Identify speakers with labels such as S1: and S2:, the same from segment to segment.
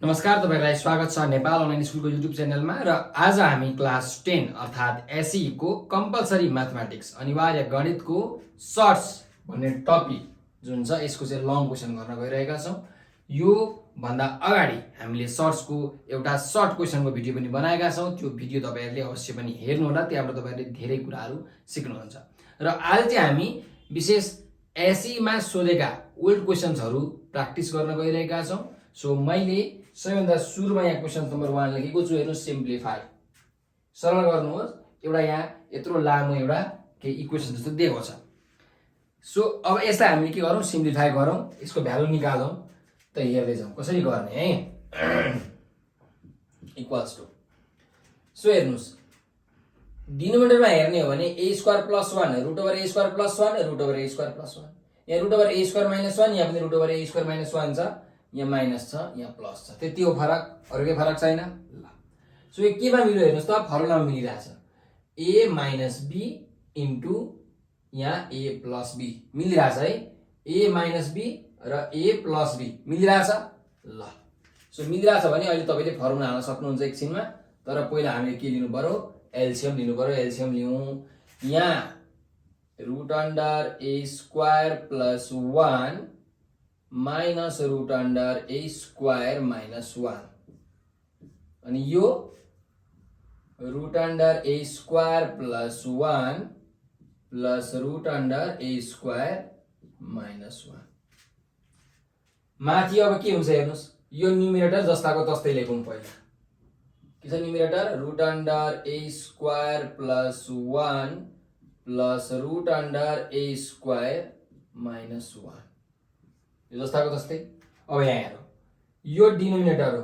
S1: नमस्कार, तपाईहरुलाई स्वागत छ नेपाल अनलाइन स्कुलको युट्युब च्यानलमा। र आज हामी क्लास 10 अर्थात् एसई को कम्पलसरी म्याथमेटिक्स अनिवार्य गणितको सर्ट्स भन्ने टपिक जुन छ यसको चाहिँ लङ क्वेशन गर्न गइरहेका छौं। यो भन्दा अगाडि हामीले सर्ट्सको एउटा सर्ट क्वेशनको भिडियो पनि बनाएका छौं। त्यो भिडियो तपाईहरुले अवश्य पनि हेर्नु होला, त्यहाँबाट तपाईहरुले धेरै कुराहरू सिक्नुहुन्छ। र आज चाहिँ हामी विशेष एसई मा सोधेका ओल्ड क्वेशन्सहरू प्र्याक्टिस गर्न गइरहेका छौं। सो मैले सबैभन्दा सुरुमा यहाँ क्वेशन नम्बर 1 लेखेको छु, हेर्नु सिम्प्लिफाई। सरल गर्नुहोस्। एउटा यहाँ यत्रो लामो एउटा के इक्वेसन जस्तो दिएको छ। सो अब यसलाई हामीले के गरौँ, सिम्प्लिफाई गरौँ, यसको भ्यालु निकालौँ। त हेर्दै जाउँ कसरी गर्ने है। इक्वल्स टु, सो हेर्नुस्, डिनोमिनेटरमा हेर्ने हो भने a square plus 1 root over a square plus 1 root over a square plus 1। यहाँ root over a square minus 1, यहाँ पनि root over a square minus 1 छ, यहाँ माइनस छ, यहाँ प्लस छ। त्यति हो फरक, अरु के फरक छैन। ल सो यो केमा मिल्यो हेर्नुस् त, फर्मुलामा मिलिरहेछ। a माइनस b इन्टु यहाँ a प्लस b मिलिरहेछ है। a माइनस b र a प्लस b मिलिरहेछ। ल सो मिलिरहेछ भने अहिले तपाईले फर्मुला हाल्न सक्नुहुन्छ एकछिनमा। तर पहिला हामीले के लिनु पर्यो, एलसीएम लिनु पर्यो। एलसीएम लिउँ। यहाँ root under a square plus 1 minus root under a square minus 1 अनि यो root under a square plus 1 plus root under a square minus 1। माथि अब के हुन्छ हेर्नुस्, यो न्युमेरेटर जस्ताको तस्तै लेखौँ पहिला। के छ numerator, root under a square plus 1 plus root under a square minus 1, यो जस्ताको तस्तै। अब यहाँ हेरौँ, यो डिनोमिनेटर हो,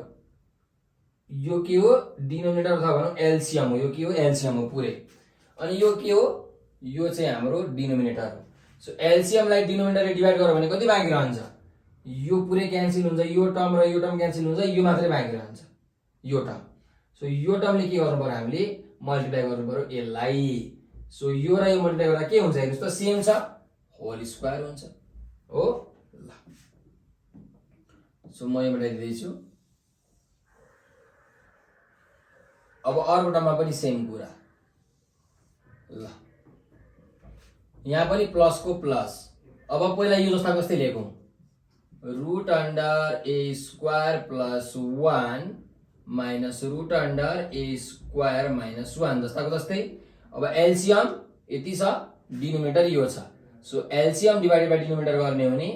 S1: यो के हो, डिनोमिनेटर अथवा भनौँ एलसीएम हो। यो के हो, एलसीएम हो पुरै। अनि यो के हो, यो चाहिँ हाम्रो डिनोमिनेटर हो। सो एलसीएम लाई डिनोमिनेटरले डिभाइड गर्यो भने कति बाँकी रहन्छ, यो पुरै क्यान्सल हुन्छ, यो टर्म र यो टर्म क्यान्सल हुन्छ, यो मात्रै बाँकी रहन्छ, यो टर्म। सो यो टर्मले के गर्नु पर्यो, हामीले मल्टिप्लाई गर्नु पर्यो यसलाई। सो यो र यो मल्टिप्लाई गर्दा के हुन्छ हेर्नुस् त, सेम छ, होल स्क्वायर हुन्छ हो। ल सो म यो मेटाइदिन्छु। अब अर्को टर्ममा पनि सेम कुरा। ल यहाँ पनि प्लस को प्लस। अब पहिला यो जस्ता कस्तै लेखौँ, root under a square plus 1 minus root under a square minus 1 जस्ताको जस्तै। अब एलसीएम यति छ, डिनोमिनेटर यो छ। So LCM divided by denominator गर्ने हो भने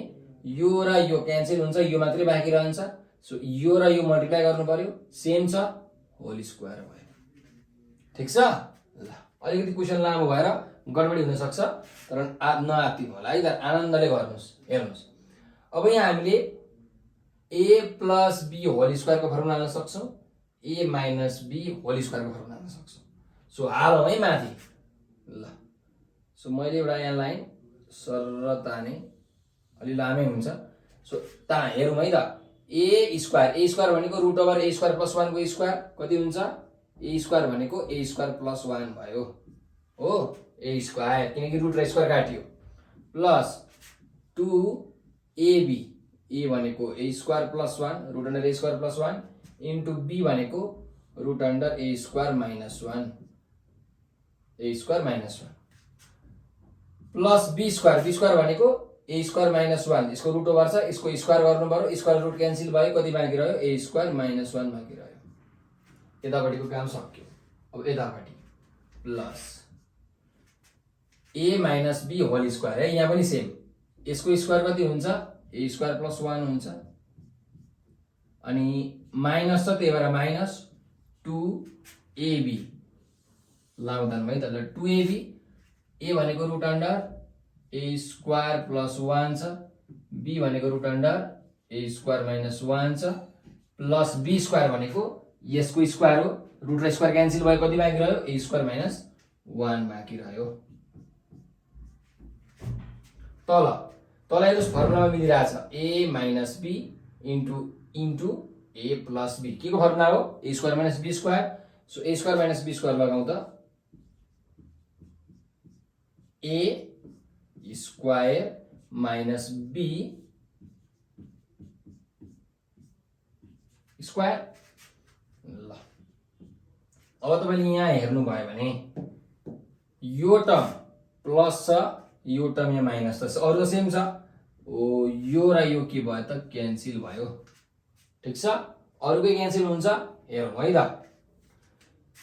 S1: यो र यो क्यान्सल हुन्छ, यो मात्रै बाँकी रहन्छ। सो यो र यो मल्टिप्लाई गर्नु पर्यो, सेम छ, होल स्क्वायर भयो। ठीक छ। ल अलिकति क्वेशन लामो भएर गडबडी हुन सक्छ, तर नआत्तिनु होला है त, आनन्दले गर्नुस्। हेर्नुस्, अब यहाँ हामीले a plus b whole square को फर्मुला हाल्न सक्छौं, a minus b whole square को फर्मुला हाल्न सक्छौं। सो हालौं है माथि। ल सो मैले एउटा यहाँ लाइन सरर ताने, अलि लामै हुन्छ। सो ता हेरौँ है त, a स्क्वायर भनेको root over a square plus 1 को स्क्वायर कति हुन्छ, a स्क्वायर भनेको a स्क्वायर प्लस 1 भयो हो, a स्क्वायर किनकि रुट र स्क्वायर काटियो, प्लस 2ab, a भनेको a square plus 1 root under a square plus 1 into b भनेको root under a square minus 1, a square minus 1 plus b square भनेको a square minus 1, यसको root over छ, यसको square गर्नु पर्यो, square root cancel भयो, कति बाँकी रह्यो, a स्क्वायर माइनस 1 बाँकी रह्यो। यतापट्टिको काम सक्यो। अब यतापट्टि plus a minus b whole square है, यहाँ पनि सेम, यसको स्क्वायर कति हुन्छ, a स्क्वायर प्लस 1 हुन्छ, अनि माइनस छ, त्यही भएर माइनस 2ab लाउँदान है त। ल 2ab, a भनेको root under a square plus 1 छ, b भनेको root under a square minus 1 छ, प्लस b स्क्वायर भनेको यसको स्क्वायर हो, रुट र स्क्वायर क्यान्सल भयो, कति बाँकी रह्यो, a स्क्वायर माइनस 1 बाँकी रह्यो। तल हेर्नुस्, फर्मुलामा मिलिरहेछ, a minus b into a plus b, के को फर्मुला हो, a square minus b square. So a square minus b square लगाउँ त, a square minus b square. ल अब तपाईले यहाँ हेर्नु भयो भने यो टर्म प्लस छ, यो टर्म यहाँ माइनस छ, अरु सेम छ। ओ यो र यो के भयो त क्यान्सल भयो। ठीक छ, अरुकै क्यान्सल हुन्छ। हेरौँ है त,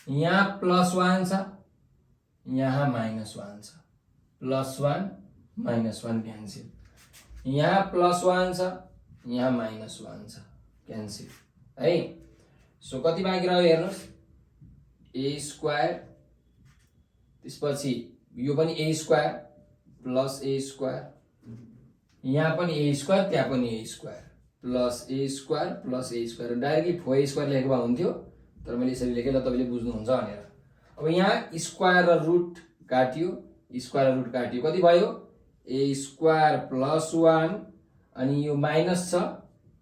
S1: यहाँ +1 छ, यहाँ -1 छ, +1 -1 क्यान्सल। यहाँ +1 छ, यहाँ -1 छ, क्यान्सल है। सो कति बाँकी रह्यो हेर्नुस्, a स्क्वायर, त्यसपछि यो पनि a square plus a square, यहाँ पनि a स्क्वायर, त्यहाँ पनि a square plus a square plus a square. Directly 4a square लेखेको भए हुन्थ्यो, तर मैले यसरी लेखेँ ल तपाईले बुझ्नुहुन्छ भनेर। अब यहाँ स्क्वायर र रुट काट्यो, स्क्वायर र रुट काट्यो, कति भयो a स्क्वायर प्लस 1, अनि यो माइनस छ,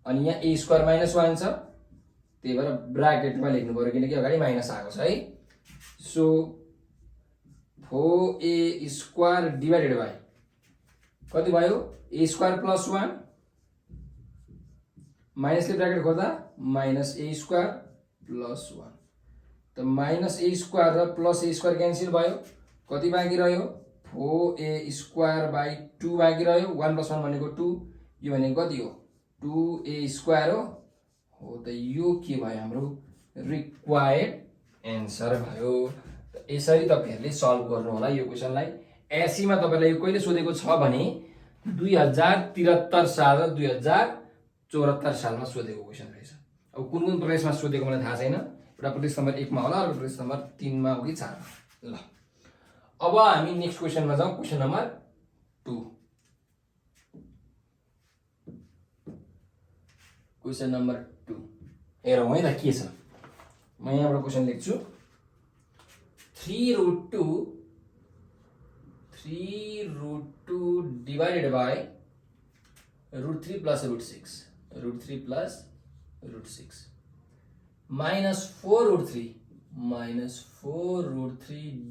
S1: अनि यहाँ a स्क्वायर -1 छ, त्यही भएर ब्राकेटमा लेख्नु पर्यो किनकि अगाडि माइनस आएको छ है। So 4a square divided by कति भयो a स्क्वायर प्लस 1, माइनसले ब्राकेट खोल्दा -a स्क्वायर प्लस 1, त -a स्क्वायर र प्लस a स्क्वायर क्यान्सल भयो। कति बाँकी रह्यो 4a स्क्वायर बाइ 2 बाँकी रह्यो। 1 + 1 भनेको 2, यो भनेको कति हो 2a स्क्वायर हो त यो के भयो हाम्रो रिक्वायर्ड एन्सर भयो। त यसरी तपाईहरुले सल्भ गर्नु होला यो क्वेशनलाई। एससी मा तपाईलाई यो कहिले सोधेको छ भने 2073 साल र 2074 सालमा सोधेको क्वेशन रहेछ। अब कुन कुन प्रदेशमा सोधेको मलाई थाहा छैन, एउटा प्रदेश नम्बर 1 मा होला, अर्को प्रदेश नम्बर 3 मा हो कि 4 मा। ल अब हामी नेक्स्ट क्वेशनमा जाउँ, क्वेशन नम्बर 2। क्वेशन नम्बर 2 हेरौँ है त के छ। म यहाँबाट क्वेशन लेख्छु, 3√2 divided by √3 + √6, √3 + √6 minus 4√3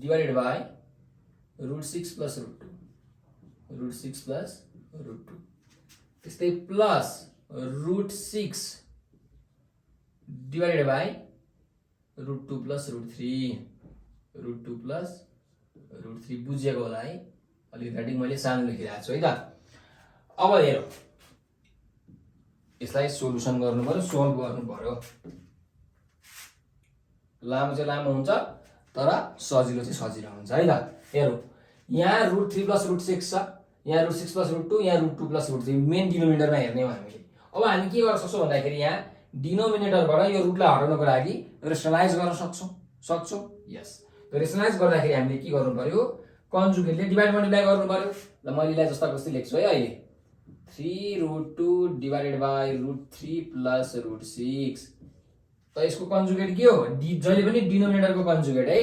S1: divided by √6 + √2, √6 + √2, त्यस्तै प्लस √6 डिवाइडेड बाई √2 + √3, √2 + √3 बुझिएको होला है। अलि राइटिङ मैले सानो लेखिरहेको छु है त। अब हेरौँ, यसलाई सोलुसन गर्नु पर्यो, सल्भ गर्नु पर्यो। लामो चाहिँ लामो हुन्छ तर सजिलो चाहिँ सजिलो हुन्छ है त। हेरौँ, यहाँ √3 + √6 छ, यहाँ √6 + √2, यहाँ √2 + √3 मेन डिनोमिनेटरमा हेर्ने हो हामीले। अब हामी के गर्न सक्छौँ भन्दाखेरि यहाँ डिनोमिनेटरबाट यो रुटलाई हटाउनको लागि रेसनलाइज गर्न सक्छौँ। यस, त रेसनलाइज गर्दाखेरि हामीले के गर्नु पर्यो, कन्जुगेटले डिभाइड मल्टिप्लाई गर्नु पर्यो। ल मैले यसलाई जस्ता जस्तै लेख्छु है अहिले, 3√2 डिवाइडेड बाई √3 + √6, त यसको कन्जुगेट के हो, जहिले पनि डिनोमिनेटरको कन्जुगेट है,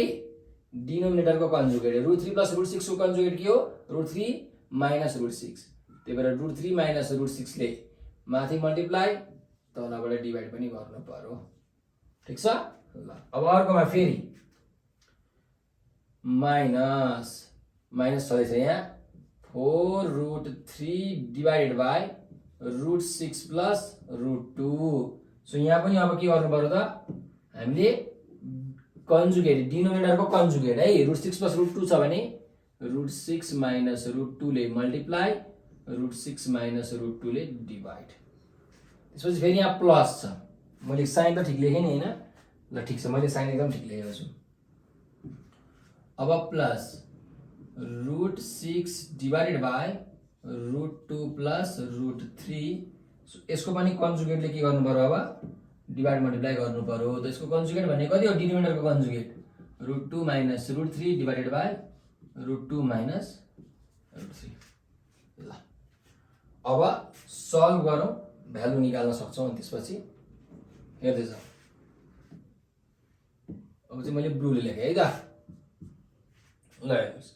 S1: डिनोमिनेटरको कन्जुगेट। √3 + √6 को कन्जुगेट के हो, √3 - √6, त्यही भएर √3 - √6 ले माथि मल्टिप्लाई, तलबाट डिभाइड पनि गर्नु पर्यो। ठीक छ। ल अब अर्कोमा फेरि माइनस छँदैछ यहाँ, 4√3 डिवाइडेड बाई √6 + √2। सो यहाँ पनि अब के गर्नु पर्यो त, हामीले कन्जुगेट, डिनोमिनेटरको कन्जुगेट है, √6 + √2 छ भने √6 - √2 ले मल्टिप्लाई, √6 - √2 ले डिभाइड। त्यसपछि फेरि यहाँ प्लस छ, मैले साइन त ठिक लेखेँ नि हैन। ल ठिक छ, मैले साइन एकदम ठिक लेखेको छु। अब प्लस √6 डिवाइडेड बाई √2 + √3, यसको पनि कन्जुगेटले के गर्नु पर्यो, अब डिभाइड मल्टिप्लाई गर्नु पर्यो। त यसको कन्जुगेट भनेको कति हो, डिनोमिनेटरको कन्जुगेट √2 - √3 डिवाइडेड बाई √2 - √3। ल अब सल्भ गरौँ, भ्यालु निकाल्न सक्छौँ। अनि त्यसपछि हेर्दै जाउँ। अब चाहिँ मैले ब्लूले लेखेँ है त। ल हेर्नुहोस्,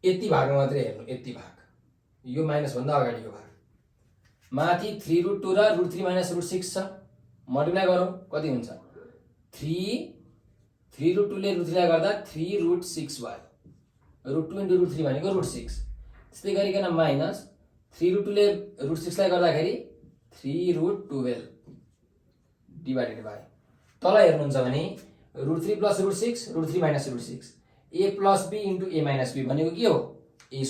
S1: यति भागमा मात्रै हेर्नु, यति भाग, यो माइनस भन्दा अगाडिको भाग, माथि 3√2 र √3 - √6 छ, मल्टिप्लाई गरौँ कति हुन्छ, 3√2 ले √3 लाई गर्दा 3√6 भयो, √2 × √3 भनेको √6, त्यस्तै गरिकन माइनस 3√2 ले √6 लाई गर्दाखेरि 3√12, डिभाइडेड बाई तल हेर्नुहुन्छ भने √3 + √6 √3 - √6 a + b * a - b भनेको के हो a² -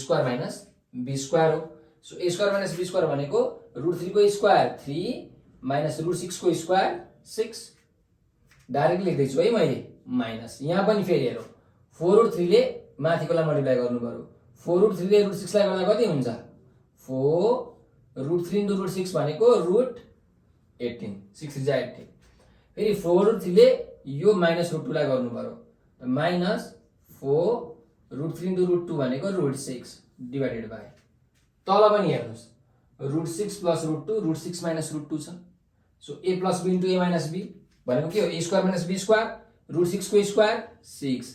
S1: b² हो सो a² - b² भनेको √3 को स्क्वायर 3 - √6 को स्क्वायर 6 डाइरेक्ट लेख्दै छु है मैले माइनस यहाँ पनि फेरि हेरौँ 4√3 ले माथिकोलाई मल्टिप्लाई गर्नु पर्यो 4√3 ले √6 लाई गर्दा कति हुन्छ 4√3 * √6 भनेको √18 6 3 18 फेरि 4√3 ले यो -√2 लाई गर्नु पर्यो -4√3 * √2 भनेको √6 डिभाइडेड बाई तल पनि हेर्नुस् √6 + √2 √6 - √2 छ so a + b * a - b भनेको के हो a² - b² √6 को स्क्वायर 6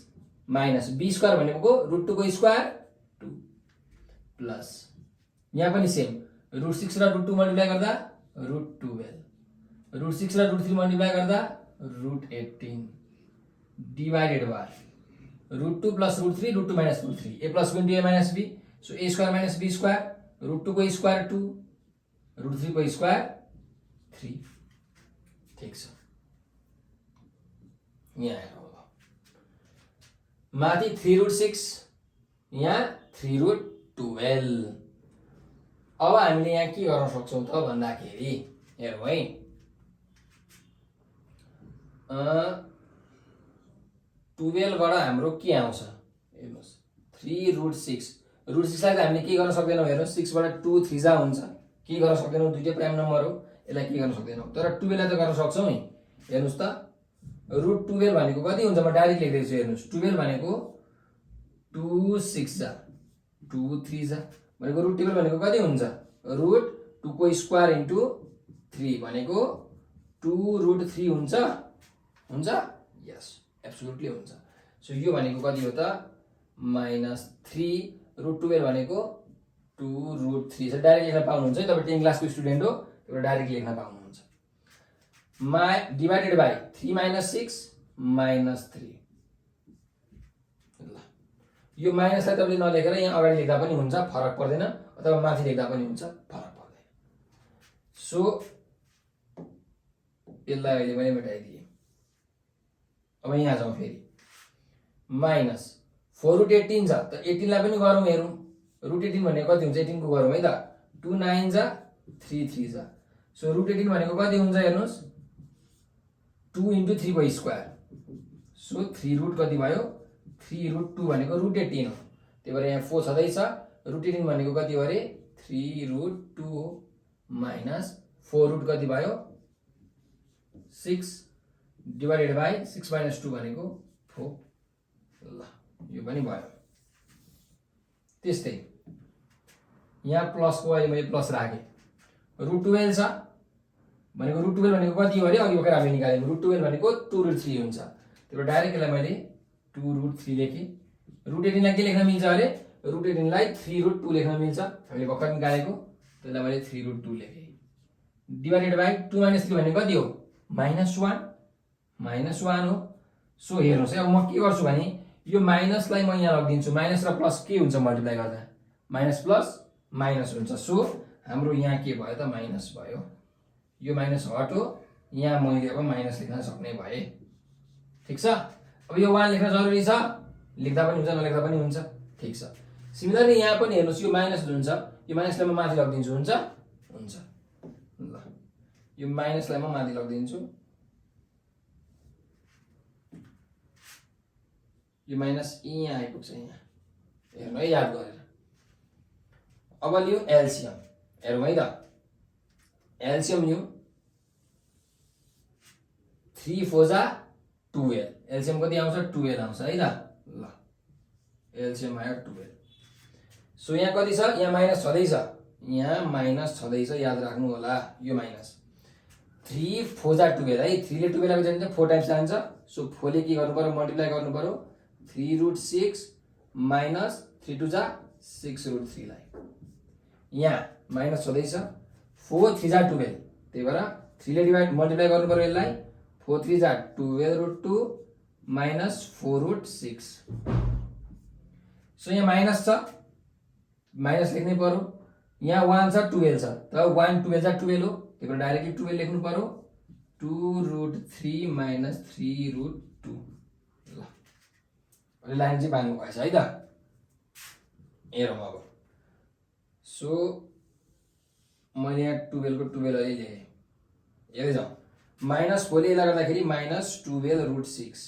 S1: माइनस b² भनेको √2 को स्क्वायर 2 प्लस यहाँ पनि सेम √6 र √2 मल्टिप्लाई गर्दा √12 √6 र √3 मल्टिप्लाई गर्दा √18 divided by √2 + √3 √2 - √3 a + b * a - b so a² - b² √2 को स्क्वायर 2 √3 को स्क्वायर 3 ठीक छ यहाँ हेरौँ माथि 3√6 यहाँ 3√12 अब हामीले यहाँ के गर्न सक्छौं त भन्दाखेरि हेरौँ है 12 बाट हाम्रो के आउँछ हेर्नुस् 3√6 √6 लाई त हामीले के गर्न सक्दैनौं हेर्नु 6 बाट 2 3 जा हुन्छ के गर्न सक्दैनौं दुईटै प्राइम नम्बर हो यसलाई के गर्न सक्दैनौं तर 12 लाई त गर्न सक्छौं नि हेर्नुस् त √12 भनेको कति हुन्छ म डाइरेक्ट लेख्दै छु हेर्नुस् 12 भनेको 2 6 जा 2 3 जा भनेको √12 भनेको कति हुन्छ √2 को स्क्वायर इन्टु 3 भनेको 2√3 हुन्छ यस एब्सोल्युटली हुन्छ सो यो भनेको कति हो त -3 √12 भनेको 2√3 सो डाइरेक्ट लेख्न पाउनुहुन्छ है तपाईं 10 क्लासको स्टुडेन्ट हो तपाईं डाइरेक्ट लेख्न पाउनुहुन्छ डिभाइडेड बाई 3 - 6 -3 ल यो माइनसलाई तपाईले नलेखेर यहाँ अगाडि लेख्दा पनि हुन्छ फरक पर्दैन अथवा माथि लेख्दा पनि हुन्छ फरक पर्दैन सो यसलाई अहिले मैले मेटाइदिए अब यहाँ जाउँ फेरि माइनस 4√18 छ त 18 लाई पनि गरौँ हेरौँ √18 भनेको कति हुन्छ 18 को गरौँ है त 2 9 जा 3 3 जा सो √18 भनेको कति हुन्छ हेर्नुस् 2 * 3 को स्क्वायर सो 3 रुट कति भयो 3√2 भनेको √18 हो त्यही भएर यहाँ 4 छँदै छ √18 भनेको कति हो अरे 3√2 हो माइनस 4 रुट कति भयो 6 डिभाइडेड बाई 6 - 2 भनेको 4 ल यो पनि भयो त्यस्तै यहाँ प्लस को अहिले मैले प्लस राखेँ √12 छ भनेको √12 भनेको कति हो अरे अघि भर्खर हामीले निकाल्यौं √12 भनेको 2√3 हुन्छ त्यही भएर डाइरेक्ट यसलाई मैले 2√3 लेखेँ √18 लाई के लेख्न मिल्छ अरे √18 लाई 3√2 लेख्न मिल्छ हामीले भर्खर निकालेको त्यसलाई मैले 3√2 लेखेँ डिभाइडेड बाई 2 - 3 भनेको कति हो -1 हो सो हेर्नुस् है अब म के गर्छु भने यो माइनसलाई म यहाँ लगिदिन्छु माइनस र प्लस के हुन्छ मल्टिप्लाई गर्दा माइनस प्लस माइनस हुन्छ सो हाम्रो यहाँ के भयो त माइनस भयो यो माइनस हट्यो यहाँ मैले अब माइनस लेख्न सक्ने भए ठीक छ अब यो 1 लेख्न जरुरी छ लेख्दा पनि हुन्छ नलेख्दा पनि हुन्छ ठीक छ सिमिलरली यहाँ पनि हेर्नुस् यो माइनस जुन छ यो माइनसलाई म माथि लगिदिन्छु हुन्छ हुन्छ ल यो माइनसलाई म माथि लगिदिन्छु यो माइनस यहाँ आइपुग्छ यहाँ हेर्नु है याद गरेर अब लियो एलसीएम हेरौँ है त एलसीएम लियो 3 4 जा 12 एलसीएम कति आउँछ 12 आउँछ है त ल एलसीएम आयो 12 सो यहाँ कति छ यहाँ माइनस छँदैछ यहाँ माइनस छँदैछ याद राख्नु होला यो माइनस 3 4 जा 12 है 3 ले 12 लाई जान्छ 4 टाइम्स जान्छ सो 4 ले के गर्नु पर्यो मल्टिप्लाई गर्नु पर्यो 3√6 माइनस 3 2 जा 6√3 लाई यहाँ माइनस छँदैछ 4 3 जा 12 त्यही भएर 3 ले डिभाइड मल्टिप्लाई गर्नु पर्यो यसलाई 4 3 जा 12√2 माइनस 4√6 सो यहाँ माइनस छ माइनस लेख्नै पर्यो यहाँ 1 छ 12 छ त 1 12 जा 12 हो त्यही भएर डाइरेक्टली 12 लेख्नु पर्यो 2√3 माइनस 3√2। ल अहिले लाइन चाहिँ बाँध्नु भएछ है त। हेरौँ अब। सो मैले यहाँ 12 को 12 अहिले लेखेँ। हेर्दै जाउँ। माइनस 4 ले यसलाई गर्दाखेरि माइनस 12√6,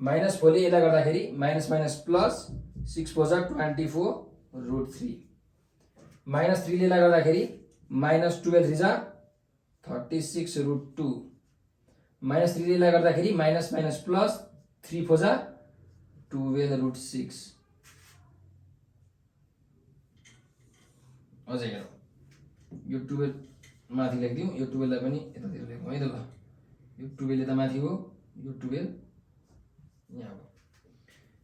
S1: माइनस 4 ले यसलाई गर्दाखेरि माइनस माइनस प्लस 6 4 जा 24√3, माइनस 3 ले यसलाई गर्दाखेरि माइनस 12 3 जा 36√2, माइनस 3 ले यसलाई गर्दाखेरि माइनस माइनस प्लस 3 4 जा 12√6। अझै हेरौँ। यो 12 माथि लेखिदिउँ, यो 12 लाई पनि यतातिर लेखौँ है त। ल यो 12 यता माथि हो, यो 12 यहाँ हो।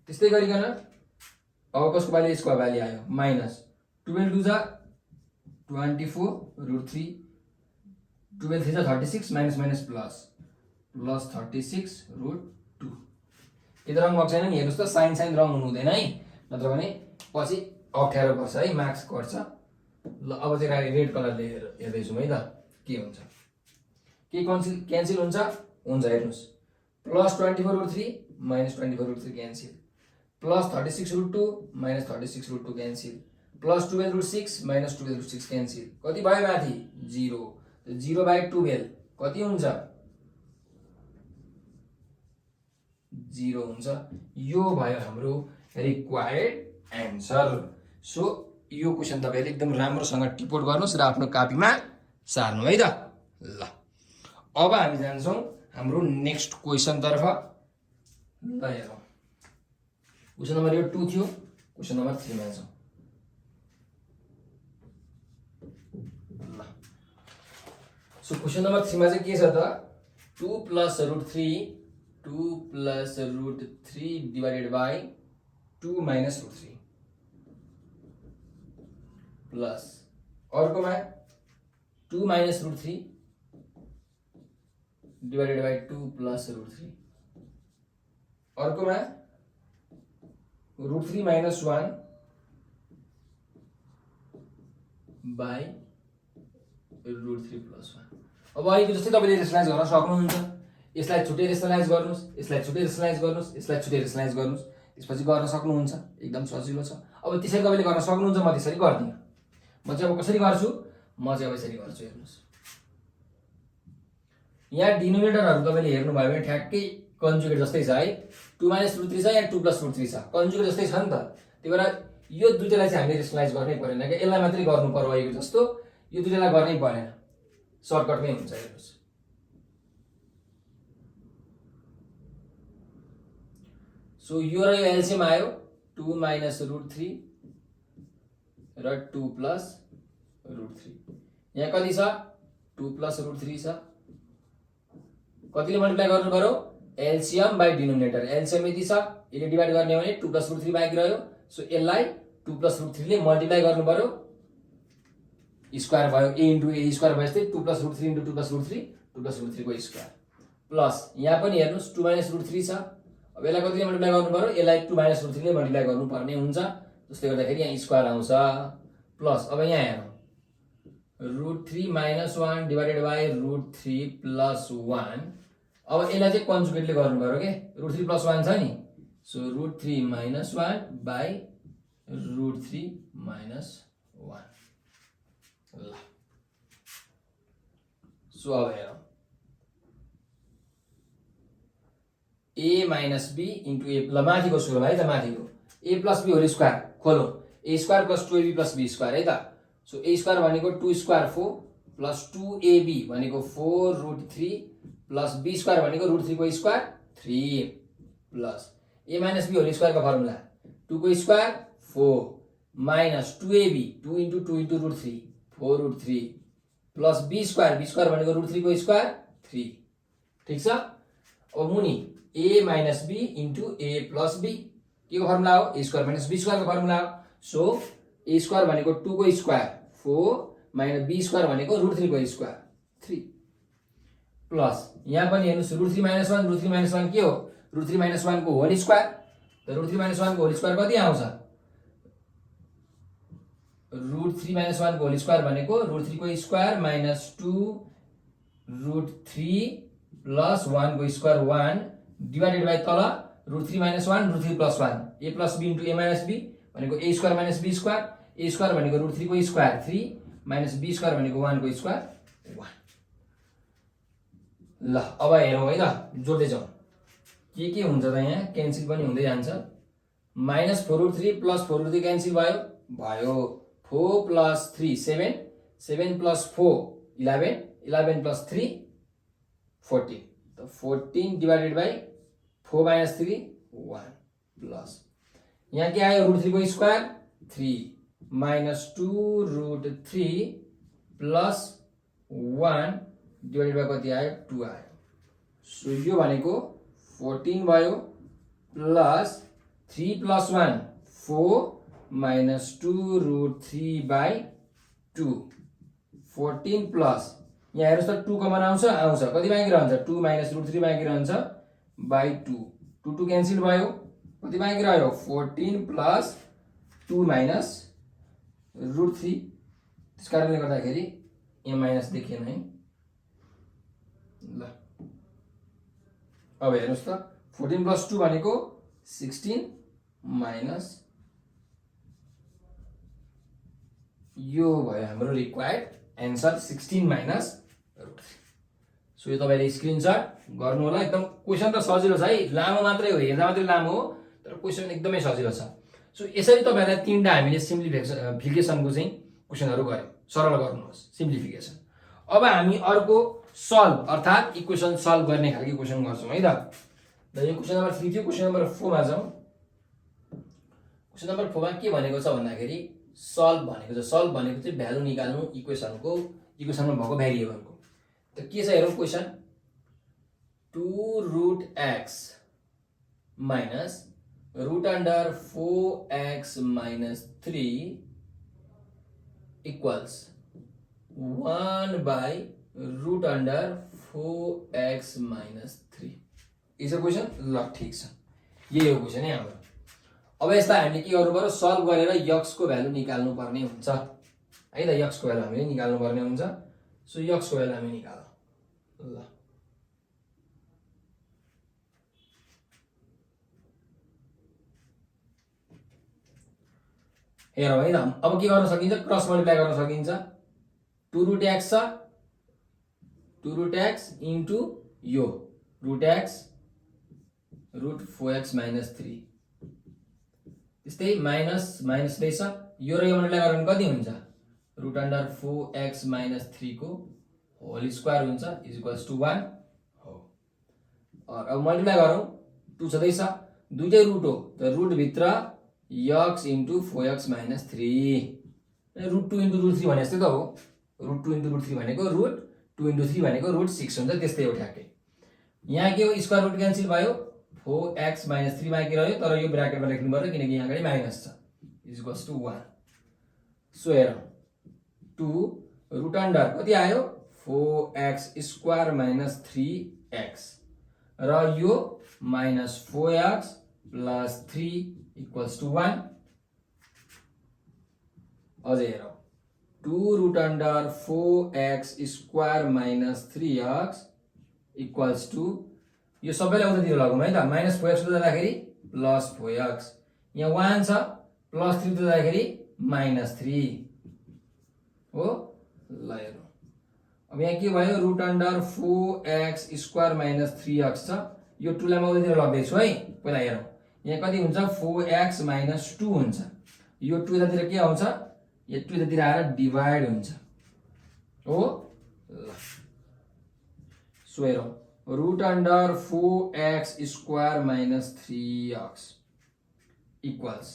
S1: त्यस्तै गरिकन अब कसको भ्याल्यु, यसको भ्याल्यु आयो माइनस 12 2 जा 24√3, 12 3 जा 36 माइनस माइनस प्लस प्लस 36√2। यो त रङ भएको छैन नि, हेर्नुहोस् त। साइन साइन रङ हुनु हुँदैन है, नत्र भने पछि अप्ठ्यारो पर्छ है, मार्क्स कट्छ। ल अब चाहिँ रेड कलरले हेर्दैछौँ है त के हुन्छ। के क्यान्सिल हुन्छ? हुन्छ। हेर्नुहोस्, plus 24√3 minus 24√3 cancel, plus 36√2 minus 36√2 cancel, plus 12√6 minus 12√6 cancel. कति भयो माथि? 0। 0/12 कति हुन्छ? 0 हुन्छ। यो भयो हाम्रो रिक्वायर्ड एन्सर। सो यो क्वेसन तपाईले एकदम राम्रोसँग टिपोट गर्नुस् र आफ्नो कापीमा सार्नु है त। ल अब हामी जान्छौँ हाम्रो नेक्स्ट क्वेसन तर्फ। ल हेरौँ, क्वेसन नम्बर 2 थियो, क्वेसन नम्बर 3 मा जान्छौँ। ल सो क्वेसन नम्बर 3 मा चाहिँ के छ त? 2 + √3 डिवाइडेड बाई 2 माइनस √3 प्लस अर्कोमा 2 माइनस √3 डिवाइडेड बाई 2 प्लस √3, अर्कोमा √3 माइनस 1 बाई √3 प्लस 1। अब अहिलेको जस्तै तपाईँले रेसनलाइज गर्न सक्नुहुन्छ। यसलाई छुट्टै रेसनलाइज गर्नुस्, यसलाई छुट्टै रेसनलाइज गर्नुस्, यसलाई छुट्टै रेसनलाइज गर्नुस्, त्यसपछि गर्न सक्नुहुन्छ। एकदम सजिलो छ। अब त्यसरी तपाईँले गर्न सक्नुहुन्छ, म त्यसरी गर्दिनँ। म चाहिँ अब कसरी गर्छु? म चाहिँ अब यसरी गर्छु। हेर्नुहोस्, यहाँ डिनोमिनेटरहरू तपाईँले हेर्नुभयो भने ठ्याक्कै कन्जुगेट जस्तै छ है। 2 माइनस √3 छ, यहाँ 2 प्लस √3 छ, कन्जुगेट जस्तै छ नि त। त्यही भएर यो दुईटालाई चाहिँ हामीले रेसनलाइज गर्नै परेन क्या, यसलाई मात्रै गर्नु पर्यो अहिलेको जस्तो। यो दुईटालाई गर्नै परेन, सर्टकटमै हुन्छ। हेर्नुहोस्, सो यो र यो एलसिएम आयो 2 माइनस √3 र 2 प्लस √3। यहाँ कति छ? 2 प्लस √3 छ। कतिले मल्टिप्लाई गर्नु पर्यो? LCM by denominator. एलसिएम यति छ, यसले डिभाइड गर्ने हो भने 2 प्लस √3 बाँकी रह्यो। सो यसलाई 2 प्लस √3 ले मल्टिप्लाई गर्नु पर्यो, स्क्वायर भयो। a इन्टु a स्क्वायर भयो जस्तै 2 प्लस √3 इन्टु 2 प्लस √3, 2 प्लस √3 को स्क्वायर प्लस यहाँ पनि हेर्नुहोस् 2 माइनस √3 छ। अब यसलाई कतिले मल्टिप्लाई गर्नु पर्यो? यसलाई 2 माइनस √3 ले मल्टिप्लाई गर्नुपर्ने हुन्छ। जसले गर्दाखेरि यहाँ स्क्वायर आउँछ प्लस। अब यहाँ हेरौँ, √3 माइनस 1 डिवाइडेड बाई √3 प्लस 1। अब यसलाई चाहिँ कन्जुगेटले गर्नु पर्यो के, √3 प्लस 1 छ नि। So √3 minus 1 by √3 minus 1। ल सो अब हेरौँ, a minus b into a। ल माथिको सुरुमा है त, माथिको a plus b whole square खोलौँ, a square plus 2ab plus b square है त। सो a स्क्वायर भनेको 2 स्क्वायर 4 प्लस 2ab भनेको 4√3 प्लस b स्क्वायर भनेको √3 को square 3 plus a minus b whole square का फर्मुला 2 को square 4 minus 2ab 2 into 2 into √3 4√3 plus b square भनेको √3 को स्क्वायर 3। ठीक छ। अब मुनि a minus b into a plus b के को फर्मुला हो? a square minus b square को फर्मुला हो। सो a स्क्वायर भनेको 2 को स्क्वायर 4 माइनस b स्क्वायर भनेको √3 को स्क्वायर 3 प्लस यहाँ पनि हेर्नुस् √3 माइनस 1, √3 माइनस 1 के हो? √3 माइनस 1 को होल स्क्वायर। त √3 माइनस 1 को होल स्क्वायर कति आउँछ? √3 माइनस 1 को होल स्क्वायर भनेको √3 को स्क्वायर माइनस 2 √3 प्लस 1 को स्क्वायर 1 डिवाइडेड बाई तल √3 minus 1 √3 plus 1 a plus b into a minus b भनेको a square minus b square a square भनेको √3 को स्क्वायर 3 माइनस बी स्क्वायर भनेको 1 को स्क्वायर 1। ल अब हेरौँ है त, जोड्दै जाउँ के हुन्छ त यहाँ क्यान्सल पनि हुँदै जान्छ। माइनस 4√3 प्लस 4√3 क्यान्सल भयो 4 प्लस 3 7 7 प्लस 4 11 11 प्लस 3 14 तो 14 डिवाइडेड बाई 4 माइनस 3 1 प्लस यहाँ के आयो √3 को square 3 minus 2√3 plus 1 divided by कति आयो 2 आयो। सो यो भनेको 14 भयो plus 3 plus 1 4 minus 2√3 by 2 14 plus यहाँ हेर्नुहोस् त 2 कमन आउँछ कति बाँकी रहन्छ 2 माइनस √3 बाँकी रहन्छ बाई 2 2 2 क्यान्सल भयो कति बाँकी रह्यो 14 प्लस 2 माइनस √3 त्यस कारणले गर्दाखेरि यहाँ माइनस देखिएन है। ल अब हेर्नुहोस् त 14 प्लस 2 भनेको 16 माइनस यो भयो हाम्रो रिक्वायर्ड एन्सर 16 माइनस √3। सो यो तपाईले स्क्रिनशट गर्नु होला। एकदम क्वेशन त सजिलो छ है, लामो मात्रै हो, हेर्दा मात्रै लामो हो तर क्वेशन एकदमै सजिलो छ। सो यसरी तपाईलाई तीनटा हामीले सिम्प्लिफिकेसनको चाहिँ क्वेशनहरु गर्यौं, सरल गर्नुहोस् सिम्प्लिफिकेसन। अब हामी अर्को सल्भ अर्थात इक्वेसन सल्भ गर्ने खालको क्वेशन गर्छौं है त। ल यो क्वेशन नम्बर 3 थियो, क्वेशन नम्बर 4 मा जाउँ। क्वेशन नम्बर 4 मा के भनेको छ भन्दाखेरि सल्भ भनेको छ, सल्भ भनेको चाहिँ भ्यालु निकाल्नु इक्वेसनमा भएको भेरिएबलको। त के छ हेरौँ question 2√x minus √4x minus 3 equals 1 by √4x minus 3 is a question. ल ठीक छ, यही हो क्वेशन है हाम्रो। अब यसलाई हामीले के गर्नु पर्यो सल्भ गरेर x को भ्यालु निकाल्नु पर्ने हुन्छ है त। x को भ्यालु हामीले निकाल्नु पर्ने हुन्छ। सो x को भ्यालु हामी निकालौँ। ल हेरौँ है त, अब के गर्न सकिन्छ क्रस मल्टिप्लाई गर्न सकिन्छ। 2√x छ 2√x इन्टु यो √x √4x माइनस 3 त्यस्तै माइनस माइनस रहेछ यो र यो मल्टिप्लाई गर्नु कति हुन्छ √4x माइनस 3 को होल स्क्वायर हुन्छ इज इक्वल्स टु 1 हो। अब मल्टिप्लाई गरौँ 2 छदैछ दुईटै रुट हो त रुट भित्र x into 4x minus 3 √2 into √3 भने जस्तै त हो। √2 इन्टु √3 भनेको √2 इन्टु 3 भनेको √6 हुन्छ, त्यस्तै हो ठ्याक्कै। यहाँ के हो स्क्वायर रुट क्यान्सल भयो 4x माइनस 3 बाँकी रह्यो तर यो ब्र्याकेटमा लेख्नु पर्यो किनकि यहाँ अगाडि माइनस छ इज इक्वल्स टु 1। सो हेरौँ 2 रुट अन्डर कति आयो 4x स्क्वायर माइनस 3x र यो minus 4x plus 3 equals to 1। अझै हेरौँ 2 root under 4x square minus 3x equals to यो सबैलाई उतातिर लगाउँ है त। माइनस 4x जाँदाखेरि प्लस 4x यहाँ 1 छ प्लस 3 जाँदाखेरि माइनस 3 हो। ल हेरौँ अब यहाँ के भयो root under 4x square minus 3x छ यो 2 लाई म उतातिर लग्दैछु है। पहिला हेरौँ यहाँ कति हुन्छ 4x माइनस 2 हुन्छ यो 2 यतातिर के आउँछ यो 2 यतातिर आएर डिभाइड हुन्छ हो। ल सो हेरौँ root under 4x square minus 3x equals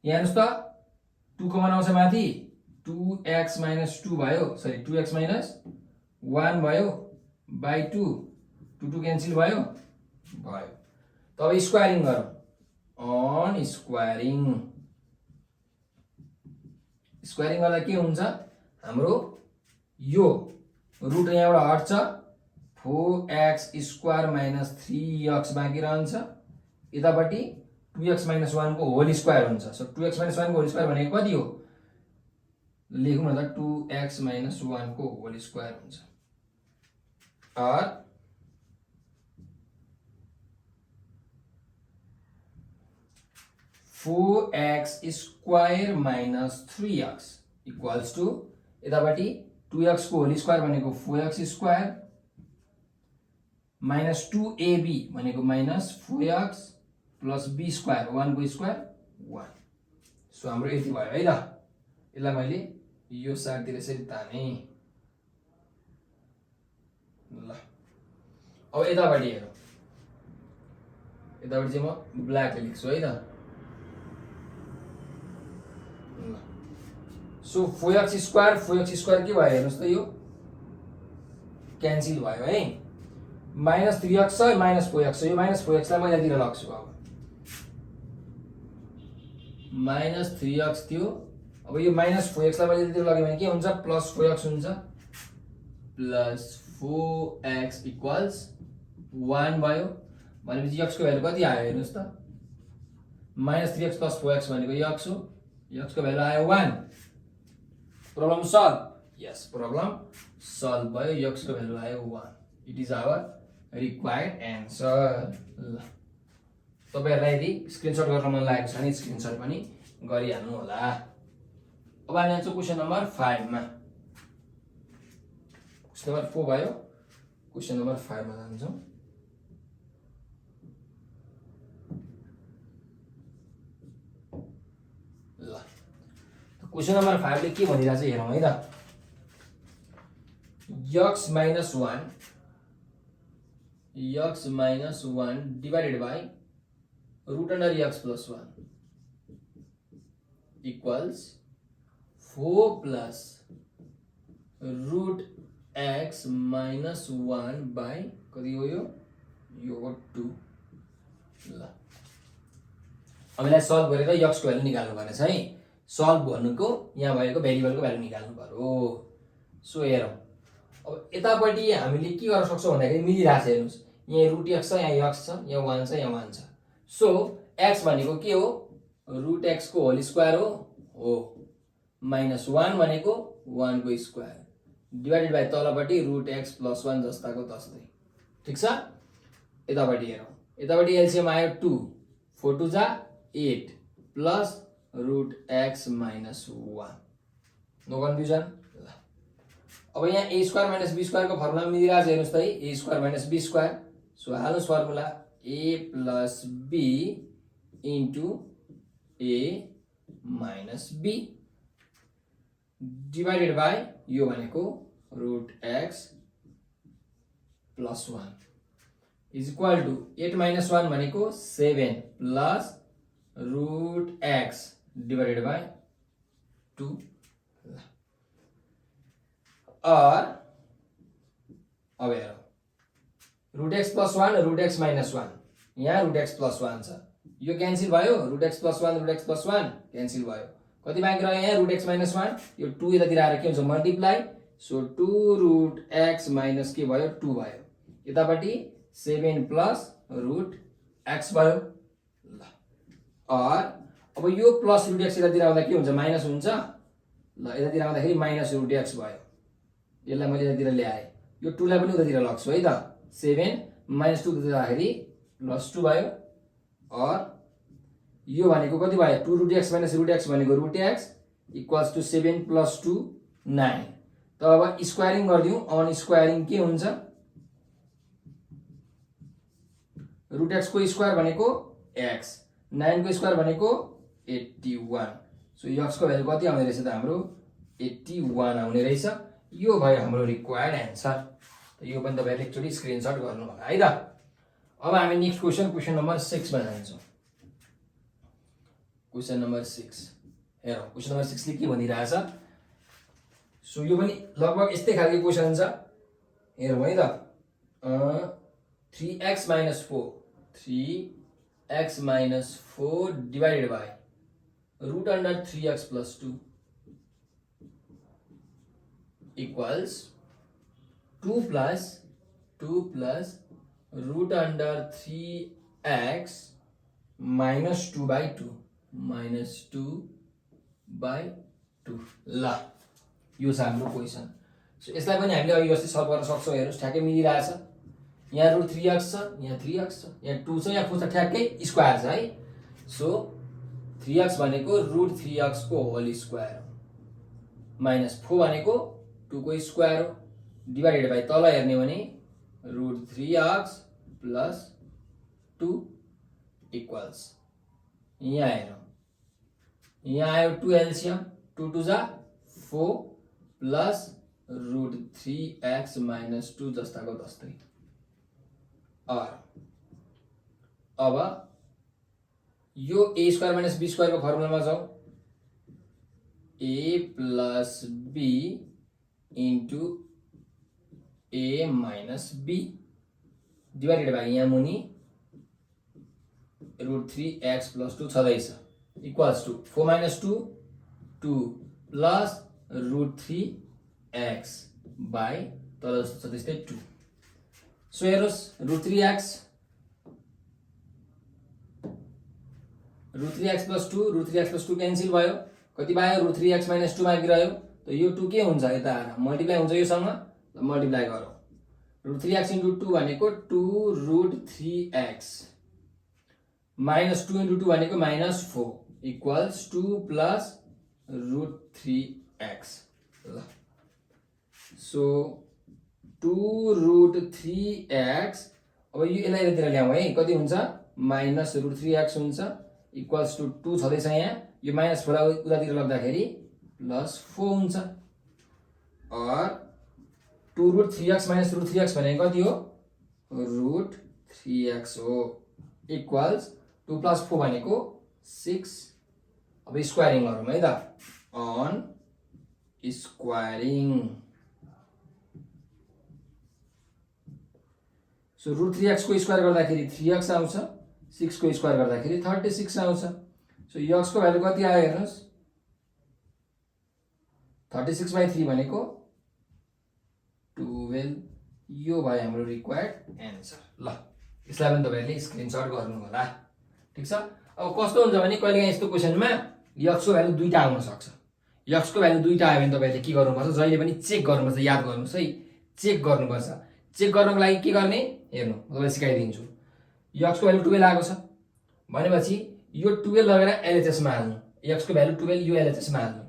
S1: यहाँ हेर्नुहोस् त 2 कमन आउँछ माथि 2x माइनस 2 भयो सरी 2x माइनस 1 भयो बाई 2 2 क्यान्सल भयो तब स्क्वायरिङ गरौँ अन स्क्वायरिङ गर्दा के हुन्छ हाम्रो यो रुट यहाँबाट हट्छ 4x स्क्वायर माइनस 3x बाँकी रहन्छ यतापट्टि 2x माइनस 1 को होल स्क्वायर हुन्छ। सो 2x माइनस 1 को होल स्क्वायर भनेको कति हो लेखौँ न त 2x माइनस 1 को होल स्क्वायर हुन्छ or 4x square minus 3x equals to यतापट्टि 2x को होल स्क्वायर भनेको 4x स्क्वायर माइनस 2ab भनेको minus 4x plus b square 1 को स्क्वायर 1 सो हाम्रो यति भयो है त यसलाई मैले यो साइडतिर यसरी ताने ल अब यतापट्टि हेरौँ यतापट्टि चाहिँ म ब्ल्याक लेख्छु है त सो 4x स्क्वायर के भयो हेर्नुस् त यो क्यान्सल भयो है माइनस 3x छ माइनस 4x छ यो माइनस 4x लाई म यहाँतिर लग्छु अब माइनस 3x थियो अब यो माइनस 4x लाई मैले यहाँतिर लगे भने के हुन्छ प्लस 4x हुन्छ प्लस 4x इक्वल्स 1 भयो भनेपछि x को भ्यालु कति आयो हेर्नुस् त माइनस 3x प्लस 4x भनेको x हो x को भ्यालु आयो 1 प्रब्लम सल्भ यस प्रब्लम सल्भ भयो x को भ्यालु आयो 1 it is our required answer ल तपाईहरुलाई यदि स्क्रिनशट गर्न मन लागेको छ भने स्क्रिनशट पनि गरिहाल्नु होला अब हामी जान्छौं क्वेशन नम्बर 5 मा क्वेशन नम्बर 4 भयो क्वेशन नम्बर 5 मा जान्छौं ल क्वेशन नम्बर 5 ले के भनिरहेछ हेरौं है त x minus 1 divided by root under x plus 1 equals 4 plus root x minus 1 by कति हो यो 2 ल अब यसलाई सल्भ गरेर x को भ्यालु निकाल्नु पर्ने छ है सल्भ भन्नुको यहाँ भएको भेरिएबलको भ्यालु निकाल्नु पर्यो सो हेरौं अब यतापट्टि हामीले के गर्न सक्छौं भन्दाखेरि मिलिरहेछ हेर्नुस् यहाँ रुट x छ यहाँ x छ यहाँ 1 छ यहाँ 1 छ सो x भनेको के हो रुट x को होल स्क्वायर हो माइनस 1 भनेको 1 को स्क्वायर डिवाइडेड बाइ तलपट्टि रुट x प्लस 1 जस्ताको तस्तै ठीक छ यतापट्टि हेरौं यतापट्टि एलसीएम आयो 2 4 2 जा 8 plus root x minus 1 no confusion अब यहाँ a square minus b square को फर्मुला मिलिरहेछ हेर्नुस् त है a square minus b square so हाल्नुस् formula a plus b into a minus b divided by यो भनेको root x plus 1 is equal to 8 minus 1 भनेको 7 plus root x divided by 2 और अब हेरौं root x plus 1 root x minus 1 यहाँ root x plus 1 छ यो cancel भयो root x plus 1 root x plus 1 cancel भयो कति बाँकी रह्यो यहाँ रुट x माइनस 1 यो 2 यतातिर आएर के हुन्छ multiply so 2 root x minus के भयो 2 भयो यतापट्टि 7 प्लस रुट x भयो ल और अब यो प्लस रुट x यतातिर आउँदा के हुन्छ माइनस हुन्छ ल यतातिर आउँदाखेरि माइनस रुट x भयो यसलाई मैले यतातिर ल्याए यो 2 लाई पनि उतातिर लग्छु है त 7 माइनस 2 दिँदाखेरि प्लस 2 भयो और यो भनेको कति भयो 2 root x minus root x भनेको root x equals to 7 plus 2 9 त अब स्क्वायरिङ गर्दियौ अन स्क्वायरिङ के हुन्छ रुट x को स्क्वायर भनेको x 9 को स्क्वायर भनेको 81 सो x को भ्यालु कति आउने रहेछ त हाम्रो 81 आउने रहेछ यो भयो हाम्रो रिक्वायर्ड एन्सर यो पनि तपाईहरुले एकचोटी स्क्रिनशट गर्नु होला है त अब हामी नेक्स्ट क्वेशन नम्बर 6 मा जान्छौं क्वेशन नम्बर 6 हेरौं क्वेशन नम्बर 6 ले के भनिरहेछ सो यो पनि लगभग यस्तै खालको क्वेशन छ हेरौं है त 3x minus 4 3x minus 4 divided by root under 3x plus 2 equals 2 plus root under 3x minus 2 by 2 minus 2 by 2 ल यो छ हाम्रो क्वेशन सो यसलाई पनि हामीले अघि जस्तै सल्भ गर्न सक्छौँ। हेर्नुहोस् ठ्याक्कै मिलिरहेछ। यहाँ रुट 3x छ, यहाँ 3x छ, यहाँ 2 छ, यहाँ 4 छ, ठ्याक्कै स्क्वायर छ है। सो 3x भनेको रुट 3x को होल स्क्वायर हो, माइनस 4 भनेको 2 को स्क्वायर हो, डिभाइडेड बाई तल हेर्ने भने रुट 3x प्लस 2 इक्वल्स यहाँ हेरौँ, यहाँ आयो 2 एलसियम, 2 2 जा 4 प्लस रुट 3x माइनस 2 जस्ताको जस्तै। अब यो a square minus b square को फर्मुलामा जाउँ। A plus b into a minus b divided by यहाँ मुनि रुट 3x प्लस 2 छँदैछ equals to 4 minus 2 2 plus root 3x by तल जस्तो छ त्यस्तै 2। सो हेर्नुहोस् रुट 3x प्लस 2 क्यान्सिल भयो, कति भयो रुट 3x माइनस 2 मागिरह्यो। त यो 2 के हुन्छ यता आएर मल्टिप्लाई हुन्छ योसँग, मल्टिप्लाई गरौँ। रुट 3x इन्टु 2 भनेको 2 रुट 3x माइनस 2 इन्टु 2 भनेको minus 4 equals 2 plus root 3x। ल सो 2 रुट 3x, अब यो यसलाई यतातिर ल्याउँ है, कति हुन्छ माइनस रुट 3x हुन्छ इक्वल्स टु 2 छँदैछ यहाँ, यो माइनस 4 उतातिर लग्दाखेरि प्लस 4 हुन्छ। और 2 root 3x minus root 3x भनेको कति हो रुट 3x हो इक्वल्स 2 प्लस 4 भनेको 6। अब स्क्वायरिङ गरौँ है त, on squaring. So root 3x को स्क्वायर गर्दाखेरि 3x आउँछ, 6 को स्क्वायर गर्दाखेरि 36 आउँछ। सो x को भ्यालु कति आयो हेर्नुहोस्, 36/3 भनेको 12। यो भयो हाम्रो रिक्वायर्ड एन्सर। ल यसलाई पनि तपाईहरुले स्क्रिनशट गर्नु होला, ठीक छ। अब कस्तो हुन्छ भने कहिलेकाहीँ यस्तो क्वेशनमा x को भ्यालु दुईटा आउन सक्छ। x को भ्यालु दुईटा आयो भने तपाईहरुले के गर्नुपर्छ, जहिले पनि चेक गर्नुपर्छ, याद गर्नुस् है, चेक गर्नुपर्छ। चेक गर्नको लागि के गर्ने हेर्नु, म तपाईलाई सिकाइदिन्छु। x को भ्यालु 12 आएको छ भनेपछि यो 12 लगेर एलएचएस मा हाल्नु, x को भ्यालु 12 यो एलएचएस मा हाल्नु,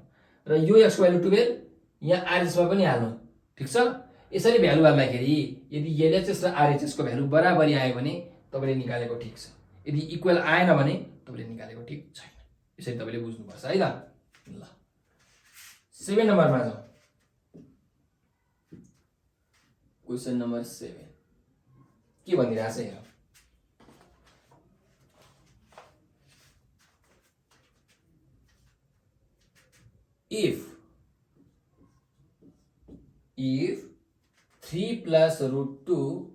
S1: र यो x को भ्यालु 12 यहाँ आरएचएस मा पनि हाल्नु, ठीक छ। यसरी भ्यालु हाल्दाखेरि यदि एलएचएस र आरएचएस को भ्यालु बराबरी आयो भने तपाईले निकालेको ठीक छ, यदि इक्वल आएन भने तपाईले निकालेको ठीक छैन। यसरी तपाईले बुझ्नुपर्छ है त। ल 7 नम्बरमा जाउँ। क्वेशन नम्बर 7 के भनिरहेछ हेरौँ। if 3 plus root 2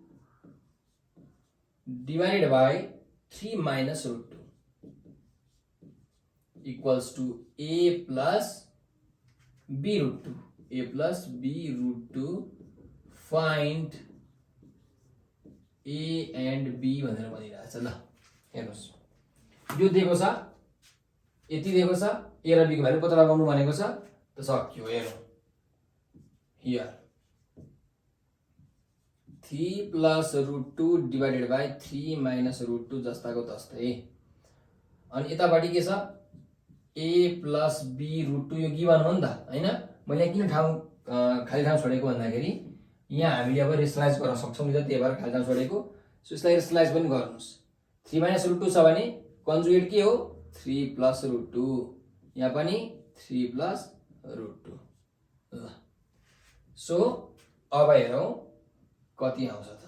S1: divided by 3 minus root 2 equals to a plus b root 2, a plus b root 2, find a and b भनेर भनिरहेछ। ल हेर्नुस्, यो दिएको छ, यति दिएको छ, a र b को भ्यालु पत्ता लगाउनु भनेको छ, त सक्यो। हेरौँ here 3 plus root 2 divided by 3 minus root 2 जस्ताको तस्तै। अनि यतापट्टि के छ a plus b root 2, यो गिभन हो नि त हैन। मैले किन खाली ठाउँ छोडेको भन्दाखेरि यहाँ हामीले अब रेसलाइज गर्न सक्छौं नि त, त्यही भएर खाली ठाउँ छोडेको। सो यसलाई रेसलाइज पनि गर्नुस्। 3 minus root 2 छ भने कन्जुगेट के हो 3 plus root 2, यहाँ पनि 3 plus root 2। ल सो अब हेरौँ कति आउँछ त।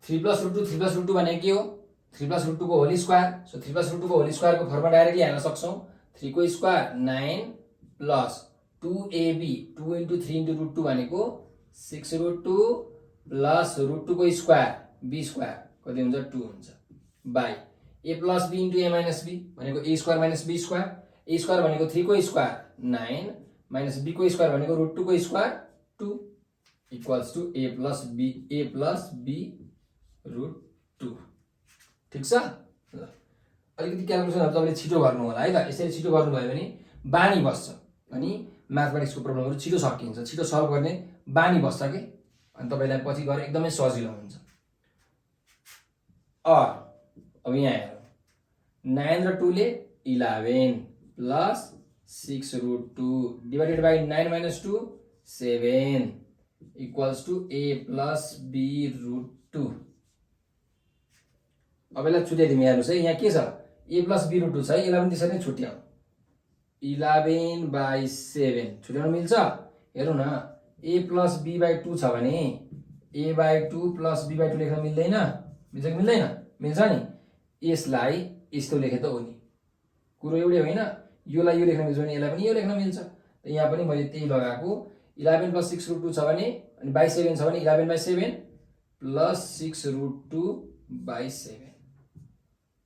S1: 3 plus root 2, 3 plus root 2 भने के हो 3 plus root 2 को whole square. So 3 plus root 2 को होल स्क्वायर को फर्ममा डाइरेक्टली हाल्न सक्छौं। 3 को square 9 plus 2ab 2 into 3 into root 2 भनेको 6 root 2 प्लस root 2 को स्क्वायर b स्क्वायर कति हुन्छ 2 हुन्छ by a plus b into a minus b भनेको a स्क्वायर minus b स्क्वायर। a स्क्वायर भनेको 3 को स्क्वायर 9 माइनस b को स्क्वायर भनेको root 2 को square 2 equals to a plus b root 2, ठीक छ। ल अलिकति क्याल्कुलेसनहरु तपाईले छिटो गर्नु होला है त। यसरी छिटो गर्नु भयो भने बानी बस्छ। अनि म्याथमेटिक्सको प्रब्लमहरू छिटो सकिन्छ, छिटो सल्भ गर्ने बानी बस्छ कि, अनि तपाईँलाई पछि गएर एकदमै सजिलो हुन्छ। अब यहाँ हेरौँ, 9 र 2 ले 11 plus 6√2 divided by 9 - 2 7 equals to a plus b√2। अब यसलाई छुट्याइदिउँ, हेर्नुहोस् है, यहाँ के छ, a प्लस b√2 छ है, यसलाई पनि त्यसरी नै छुट्याउँ। 11/7 छुट्याउन मिल्छ? हेरौँ न, a प्लस b/2 छ भने a/2 प्लस b/2 लेख्न मिल्दैन? मिल्छ कि मिल्दैन? मिल्छ नि। यसलाई यस्तो लेखे त हो नि, कुरो एउटै होइन। योलाई यो लेख्न मिल्छ भने यसलाई पनि यो लेख्न मिल्छ। त यहाँ पनि मैले त्यही लगाएको, 11 प्लस 6√2 छ भने, अनि बाई 7 छ भने 11/7 प्लस 6√2/7,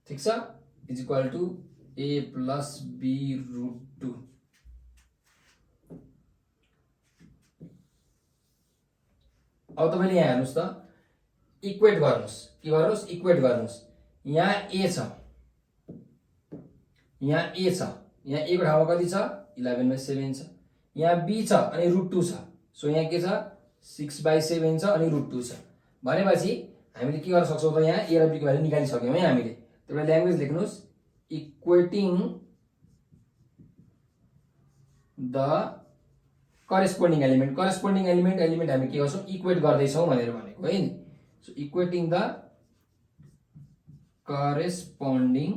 S1: ठिक छ, is equal to a plus b√2। अब तपाईँले यहाँ हेर्नुहोस् त, इक्वेट गर्नुहोस्, के गर्नुहोस्, इक्वेट गर्नुहोस्। यहाँ a छ, यहाँ a छ, यहाँ a को ठाउँमा कति छ, 11/7 छ। यहाँ b छ अनि √2 छ, सो यहाँ के छ, 6/7 छ अनि √2 छ। भनेपछि हामीले के गर्न सक्छौँ त, यहाँ a र b को भ्यालु निकालिसक्यौँ है हामीले। तपाईँ ल्याङ्ग्वेज लेख्नुहोस्, equating the corresponding element. Corresponding element हामी के गर्छौँ, इक्वेट गर्दैछौँ भनेर भनेको है नि। So equating the corresponding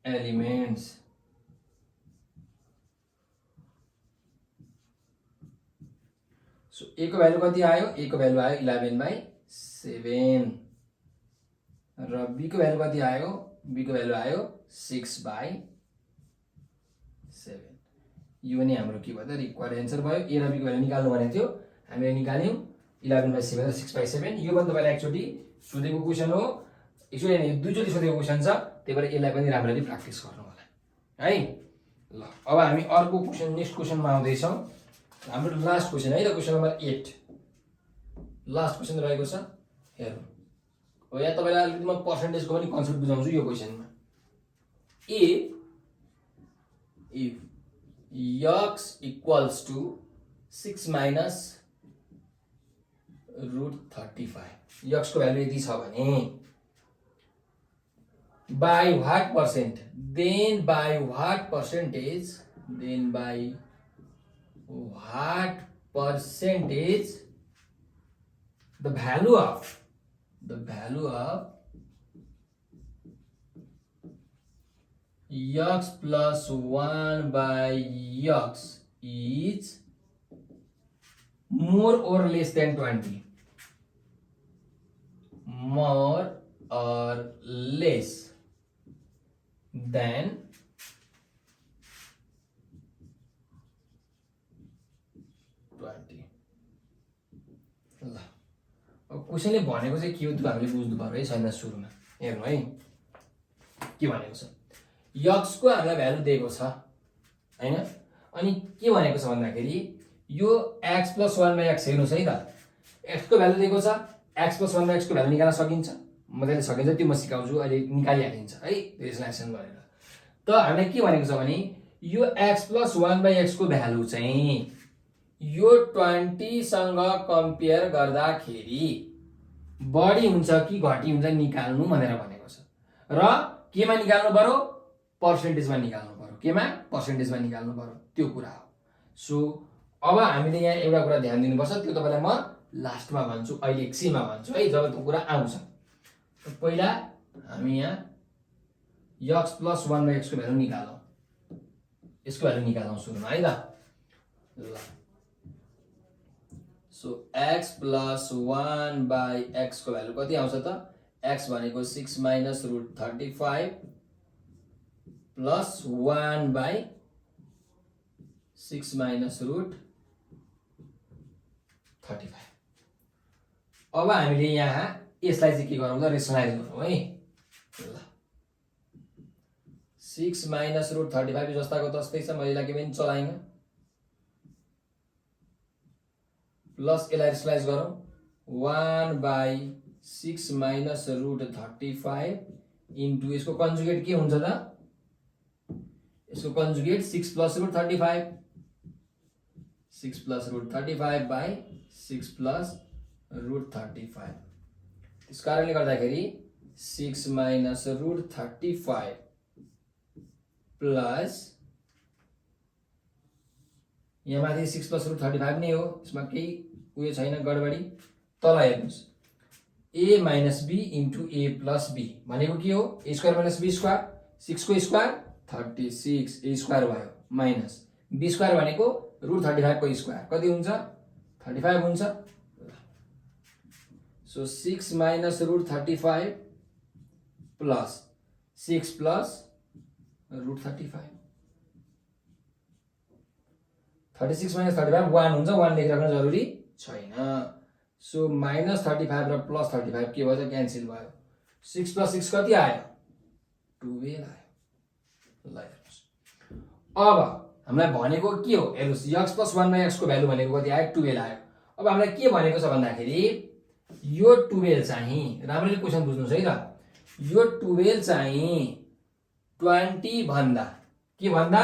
S1: elements. So a को भ्यालु कति आयो, a को भ्यालु आयो 11/7 र b को भ्यालु कति आयो, b को भ्यालु आयो 6/7। यो नै हाम्रो के भयो त, रिक्वायर्ड एन्सर भयो। a र b को भ्यालु निकाल्नु भनेको थियो, हामीले निकाल्यौँ 11/7 र 6/7। यो पनि तपाईँलाई एकचोटि सोधेको क्वेसन हो, एकचोटि होइन दुईचोटि सोधेको क्वेसन छ, त्यही भएर यसलाई पनि राम्ररी प्र्याक्टिस गर्नु होला है। ल अब हामी अर्को क्वेसन, नेक्स्ट क्वेसनमा आउँदैछौँ। हाम्रो लास्ट क्वेसन है त, क्वेसन नम्बर 8 लास्ट क्वेसन रहेको छ, हेरौँ। अब यहाँ तपाईँलाई अलिकति म पर्सेन्टेजको पनि कन्सेप्ट बुझाउँछु यो क्वेसनमा। If x equals to 6 minus √35, x को भ्यालु यति छ भने by what percent, then by what percentage the value of x plus 1/x is more or less than 20, more or less than 20। ल अब क्वेसनले भनेको चाहिँ के हो त्यो हामीले बुझ्नु पर्यो है छैन। सुरुमा हेर्नु है के भनेको छ, x को हामीलाई भ्यालु दिएको छ हैन, अनि के भनेको छ भन्दाखेरि यो x प्लस 1/x हेर्नुहोस् है त, x को भ्यालु दिएको छ, x प्लस 1/x को भ्यालु निकाल्न सकिन्छ, मजाले सकिन्छ, त्यो म सिकाउँछु, अहिले निकालिहालिन्छ है रिजनेसन गरेर। त हामीलाई के भनेको छ भने यो x प्लस 1/x को भ्यालु चाहिँ यो 20 सँग कम्पेयर गर्दाखेरि बढी हुन्छ कि घटी हुन्छ निकाल्नु भनेर भनेको छ। र केमा निकाल्नु पर्यो, पर्सेन्टेजमा निकाल्नु पर्यो, केमा, पर्सेन्टेजमा निकाल्नु पर्यो, त्यो कुरा हो। सो अब हामीले यहाँ एउटा कुरा ध्यान दिनुपर्छ, त्यो तपाईलाई म लास्टमा भन्छु, अहिले एकछिनमा भन्छु है जब त्यो कुरा आउँछ। पहिला हामी यहाँ x प्लस 1/x को भ्यालु निकालौँ, यसको भ्यालु निकालौँ सुरुमा है त। ल सो x प्लस 1/x को भ्यालु कति आउँछ त, x भनेको 6 माइनस √35 प्लस 1/6 माइनस √35। अब हामीले यहाँ यसलाई चाहिँ के गरौँ त, रेसनलाइज गरौँ है। ल 6 माइनस √35 जस्ताको तस्तै छ, मैले के पनि चलाइन, प्लस यसलाई रेसनलाइज गरौँ 1/6 माइनस √35 इन्टु यसको कन्जुगेट के हुन्छ त, इसको conjugate 6 plus root 35, 6 plus root 35 by 6 plus root 35। त्यस कारणले गर्दाखेरि 6 माइनस रुट 35 प्लस यहाँ माथि 6 प्लस रुट 35 नै हो, यसमा केही उयो छैन गडबडी। तल हेर्नुहोस् a minus b into a plus b भनेको के हो, a square minus b square, 6 को स्क्वायर 36 a स्क्वायर भयो माइनस b स्क्वायर भनेको रुट 35 को स्क्वायर कति हुन्छ 35 हुन्छ। सो 6 minus root 35 plus 6 plus root 35, 36 minus 35 1 हुन्छ, 1 लेखिराख्नु जरुरी छैन। सो माइनस 35 र प्लस 35 के भयो, क्यान्सल भयो। 6 प्लस 6 कति आयो 12 आयो। ल हेर्नुस् अब हामीलाई भनेको के हो, हेर्नुस् x प्लस 1 बाई x को भ्यालु भनेको कति आयो 12 आयो। अब हामीलाई के भनेको छ भन्दाखेरि यो 12 चाहिँ राम्ररी क्वेशन बुझ्नुस् है त, यो 12 चाहिँ 20 भन्दा के भन्दा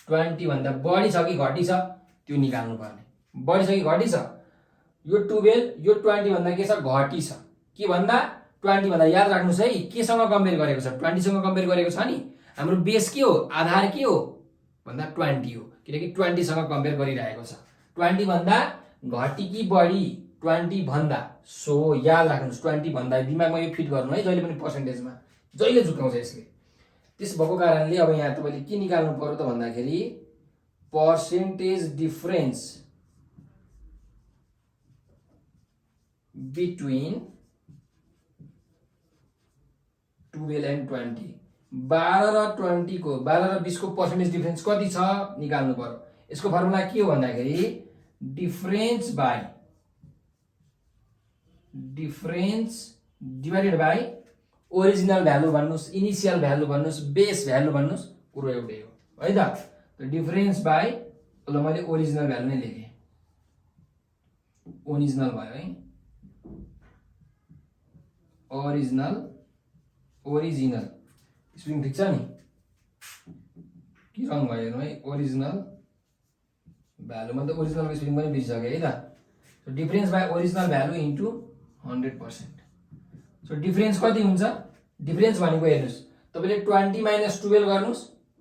S1: 20 भन्दा बढी छ कि घटी छ त्यो निकाल्नु पर्ने। बढी छ कि घटी छ, यो 12 यो 20 भन्दा के छ घटी छ, के भन्दा 20 भन्दा। याद राख्नुस् है केसँग कम्पेयर गरेको छ 20 सँग कम्पेयर गरेको छ नि। हाम्रो बेस के हो, आधार के हो भन्दा 20 हो, किनकि 20 सँग कम्पेयर गरिरहेको छ। 20 भन्दा घटी कि बढी 20 भन्दा। सो याद राख्नुस् 20 भन्दा, दिमागमा यो फिट गर्नु है जहिले पनि पर्सेन्टेजमा, जहिले झुकाउँछ यसले। त्यस भएको कारणले अब यहाँ तपाईले के निकाल्नु पर्यो त भन्दाखेरि पर्सेन्टेज डिफरेन्स बिट्विन 12 एन्ड 20, 12 र 20 को 12 र 20 को पर्सेन्टेज डिफरेन्स कति छ निकाल्नु पर्यो। यसको फर्मुला के हो भन्दाखेरि difference by difference divided by original value भन्नुस्, इनिशियल भ्यालु भन्नुस्, बेस भ्यालु भन्नुस्, कुरो एउटै हो है त। डिफरेन्स बाई ल मैले ओरिजिनल भ्यालु नै लेखेँ, ओरिजिनल भयो है, ओरिजिनल ओरिजिनल स्पेलिङ ठिक छ नि कि रङ भयो हेर्नु है। ओरिजिनल भ्यालु मतलब ओरिजिनल स्पेलिङ पनि बिर्सिसके है त। Difference by original value into 100%। So difference कति हुन्छ, डिफरेन्स भनेको हेर्नुस् तपाईले 20 माइनस 12 गर्नुस्,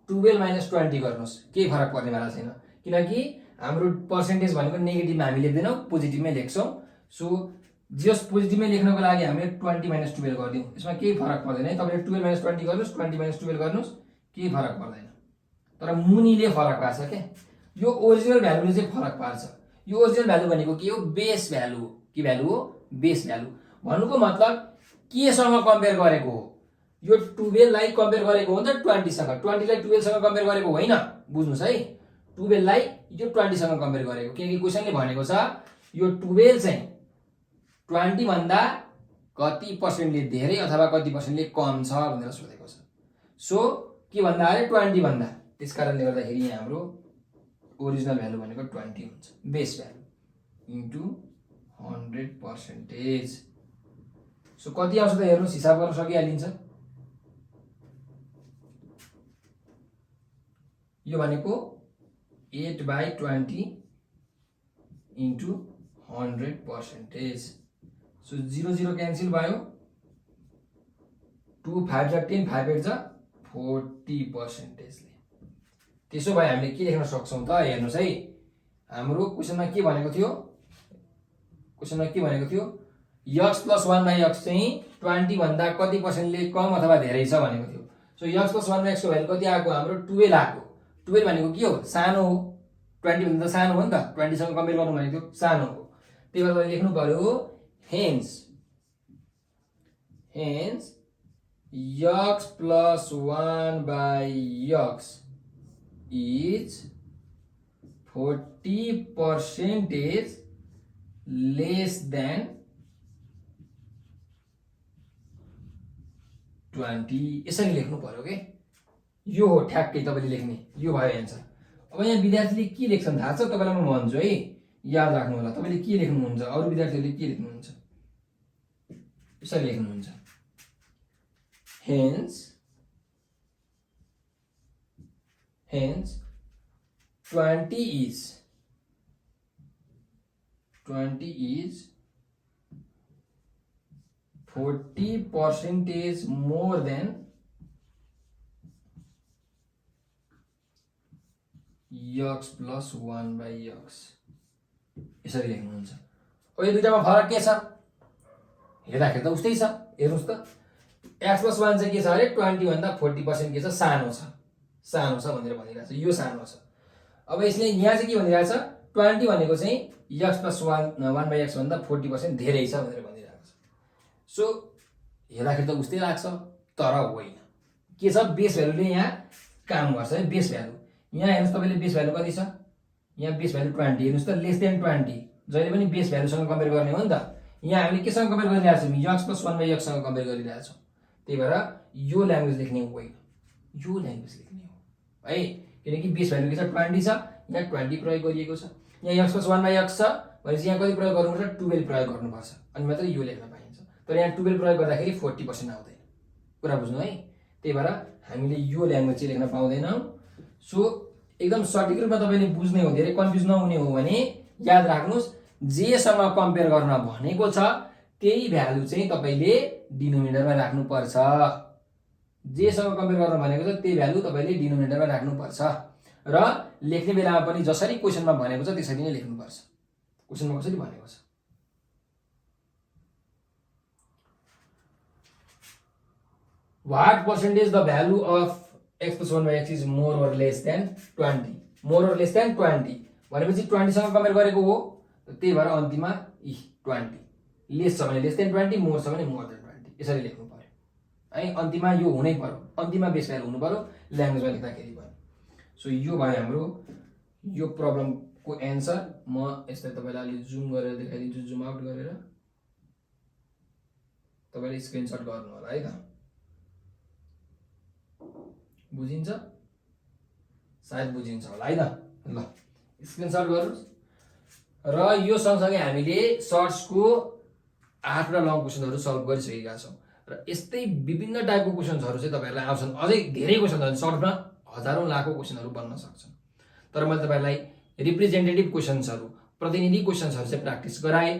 S1: 12 माइनस 20 गर्नुस्, केही फरक पर्नेवाला छैन, किनकि हाम्रो पर्सेन्टेज भनेको नेगेटिभमा हामी लेख्दैनौँ, पोजिटिभमै लेख्छौँ। सो जस पोजिटिभमै लेख्नको लागि हामीले 20 माइनस 12 गरिदिउँ, यसमा केही फरक पर्दैन है। तपाईले 12 माइनस 20 गर्नुस्, 20 माइनस 12 गर्नुस्, केही फरक पर्दैन। तर मुनिले फरक पार्छ के, यो ओरिजिनल भ्यालुले चाहिँ फरक पार्छ। यो ओरिजिनल भ्यालु भनेको के हो, बेस भ्यालु हो। के भ्यालु हो, बेस भ्यालु। भन्नुको मतलब केसँग कम्पेयर गरेको हो, यो 12 लाई कम्पेयर गरेको हो नि त 20 सँग, 20 लाई 12 सँग कम्पेयर गरेको होइन, बुझ्नुस् है। 12 लाई यो 20 सँग कम्पेयर गरेको, किनकि क्वेशनले भनेको छ यो 12 चाहिँ 20 भन्दा कति पर्सेन्टले धेरै अथवा कति पर्सेन्टले कम छ भनेर सोधेको छ। सो के भन्दा आयो 20 भन्दा, त्यसकारणले गर्दाखेरि यहाँ हाम्रो ओरिजिनल भ्यालु भनेको 20 हुन्छ, बेस भ्यालु इन्टु 100%। सो कति आउँछ त हेर्नुस्, हिसाब गर्न सकिहालिन्छ। यो भनेको 8/20 इन्टु 100%। सो 0 0 क्यान्सल भयो, 2 5 जा 10, 5 8 जा 40%ले। त्यसो भए हामीले के लेख्न सक्छौं त हेर्नुस् है। हाम्रो क्वेशनमा के भनेको थियो, क्वेशनमा के भनेको थियो, x प्लस 1 बाई x चाहिँ 20 भन्दा कति पर्सेन्टले कम अथवा धेरै छ भनेको थियो। So x plus 1 by x को भ्यालु कति आएको, हाम्रो 12 आएको। 12 भनेको के हो, सानो हो, 20 भन्दा सानो हो नि त, 20 सँग कम्पेयर गर्नु भनेको थियो सानो हो। त्यही भएर लेख्नु पर्यो hence x plus 1 by x is 40% less than 20। यसरी लेख्नु पर्यो के, यो हो ठ्याक्कै तपाईले लेख्ने, यो भयो एन्सर। अब यहाँ विद्यार्थीले के लेख्छन् थाहा छ तपाईलाई म भन्छु है, याद राख्नु होला। तपाईले के लेख्नुहुन्छ, अरु विद्यार्थीले के लेख्नुहुन्छ, यसरी लेख्नुहुन्छ hence Hence 20 is 40% more than x plus 1/x. यसरी लेख्नुहुन्छ। अब यो दुईटामा फरक के छ हेर्दाखेरि त उस्तै छ। हेर्नुहोस् त x plus 1 चाहिँ के छ अरे 20 भन्दा 40% के छ सानो छ भनेर भनिरहेछ। यो सानो छ। अब यसले यहाँ चाहिँ के भनिरहेछ 20 भनेको चाहिँ x plus 1/x भन्दा 40% धेरै छ भनेर भनिरहेको छ। सो हेर्दाखेरि त उस्तै लाग्छ तर होइन। के छ बेस भ्यालुले यहाँ काम गर्छ है। बेस भ्यालु यहाँ हेर्नुहोस् तपाईले बेस भ्यालु कति छ यहाँ बेस भ्यालु 20 हेर्नुहोस् त लेस देन 20 जहिले पनि बेस भ्यालुसँग कम्पेयर गर्ने हो नि त। यहाँ हामीले केसँग कम्पेयर गरिरहेछौँ x plus 1/x सँग कम्पेयर गरिरहेछौँ। त्यही भएर यो ल्याङ्ग्वेज लेख्ने होइन यो ल्याङ्ग्वेज लेख्ने हो है। किनकि बेस भ्यालु के छ 20 छ यहाँ 20 प्रयोग गरिएको छ। यहाँ x plus 1/x छ भनेपछि यहाँ कति प्रयोग गर्नुपर्छ 12 प्रयोग गर्नुपर्छ अनि मात्रै यो लेख्न पाइन्छ। तर यहाँ 12 प्रयोग गर्दाखेरि 40% आउँदैन। कुरा बुझ्नु है। त्यही भएर हामीले यो ल्याङ्ग्वेज चाहिँ लेख्न पाउँदैनौँ। सो एकदम सठिक रूपमा तपाईले बुझ्ने हो धेरै कन्फ्युज नहुने हो भने याद राख्नुस् जेसँग कम्पेयर गर्न भनेको छ त्यही भ्यालु चाहिँ तपाईले डिनोमिनेटरमा राख्नु पर्छ। जेसँग कम्पेयर गर्न भनेको छ त्यही भ्यालु तपाईले डिनोमिनेटरमा राख्नु पर्छ र लेख्ने बेलामा पनि जसरी क्वेशनमा भनेको छ त्यसरी नै लेख्नु पर्छ। क्वेशनमा कसरी भनेको छ what percentage the value of x plus 1/x is more or less than 20 more or less than 20 भनेपछि 20 सँग कम्पेयर गरेको हो। त्यही भएर अन्तिममा 20 लेस छ भने लेस देन 20 मोर छ भने मोर देन 20 यसरी लेख्नु पर्यो है। अन्तिममा यो हुनै पर्यो अन्तिममा बेस भ्यालु हुनु पर्यो ल्याङ्ग्वेजमा लेख्दाखेरि पनि। सो यो भयो हाम्रो यो प्रब्लमको एन्सर। म यसलाई तपाईलाई अलि जुम गरेर देखाइदिन्छु जुम आउट गरेर तपाईले स्क्रिनशट गर्नु होला है त। बुझिन्छ सायद बुझिन्छ होला है त। ल स्क्रिनशट गर्नुस् र यो सँगसँगै हामीले सर्ट्सको 8 वटा लङ क्वेशनहरु सल्भ गरिसकेका छौं र यस्तै विभिन्न टाइपको क्वेशनहरु चाहिँ तपाईहरुलाई आउँछन्। अझै धेरै क्वेशनहरु सर्टमा हजारौं लाखौं क्वेशनहरु बन्न सक्छन्। तर मैले तपाईहरुलाई रिप्रेजेन्टेटिभ क्वेशन्सहरु प्रतिनिधि क्वेशन्सहरु चाहिँ प्र्याक्टिस गराए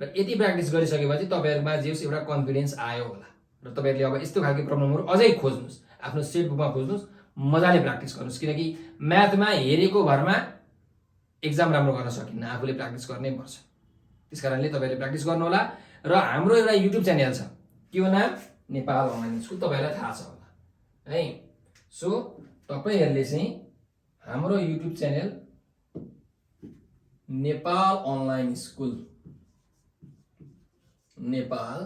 S1: र यति प्र्याक्टिस गरिसकेपछि तपाईहरुमा जे एउटा कन्फिडेन्स आयो होला र तपाईहरुले अब यस्तो खालको प्रब्लमहरु अझै खोज्नुस् आफ्नो सेट बुकमा खोज्नुस् मजाले प्र्याक्टिस गर्नुस्। किनकि म्याथमा हेरेको भरमा एक्जाम राम्रो गर्न सकिन्न आफूले प्र्याक्टिस गर्नै पर्छ। त्यसकारणले तपाईहरुले प्र्याक्टिस गर्नु होला र हाम्रो एउटा युट्युब च्यानल छ के हो नाम नेपाल अनलाइन स्कुल तपाईहरुलाई थाहा छ होला है। सो तपाईहरुले चाहिँ हाम्रो YouTube channel Nepal online school Nepal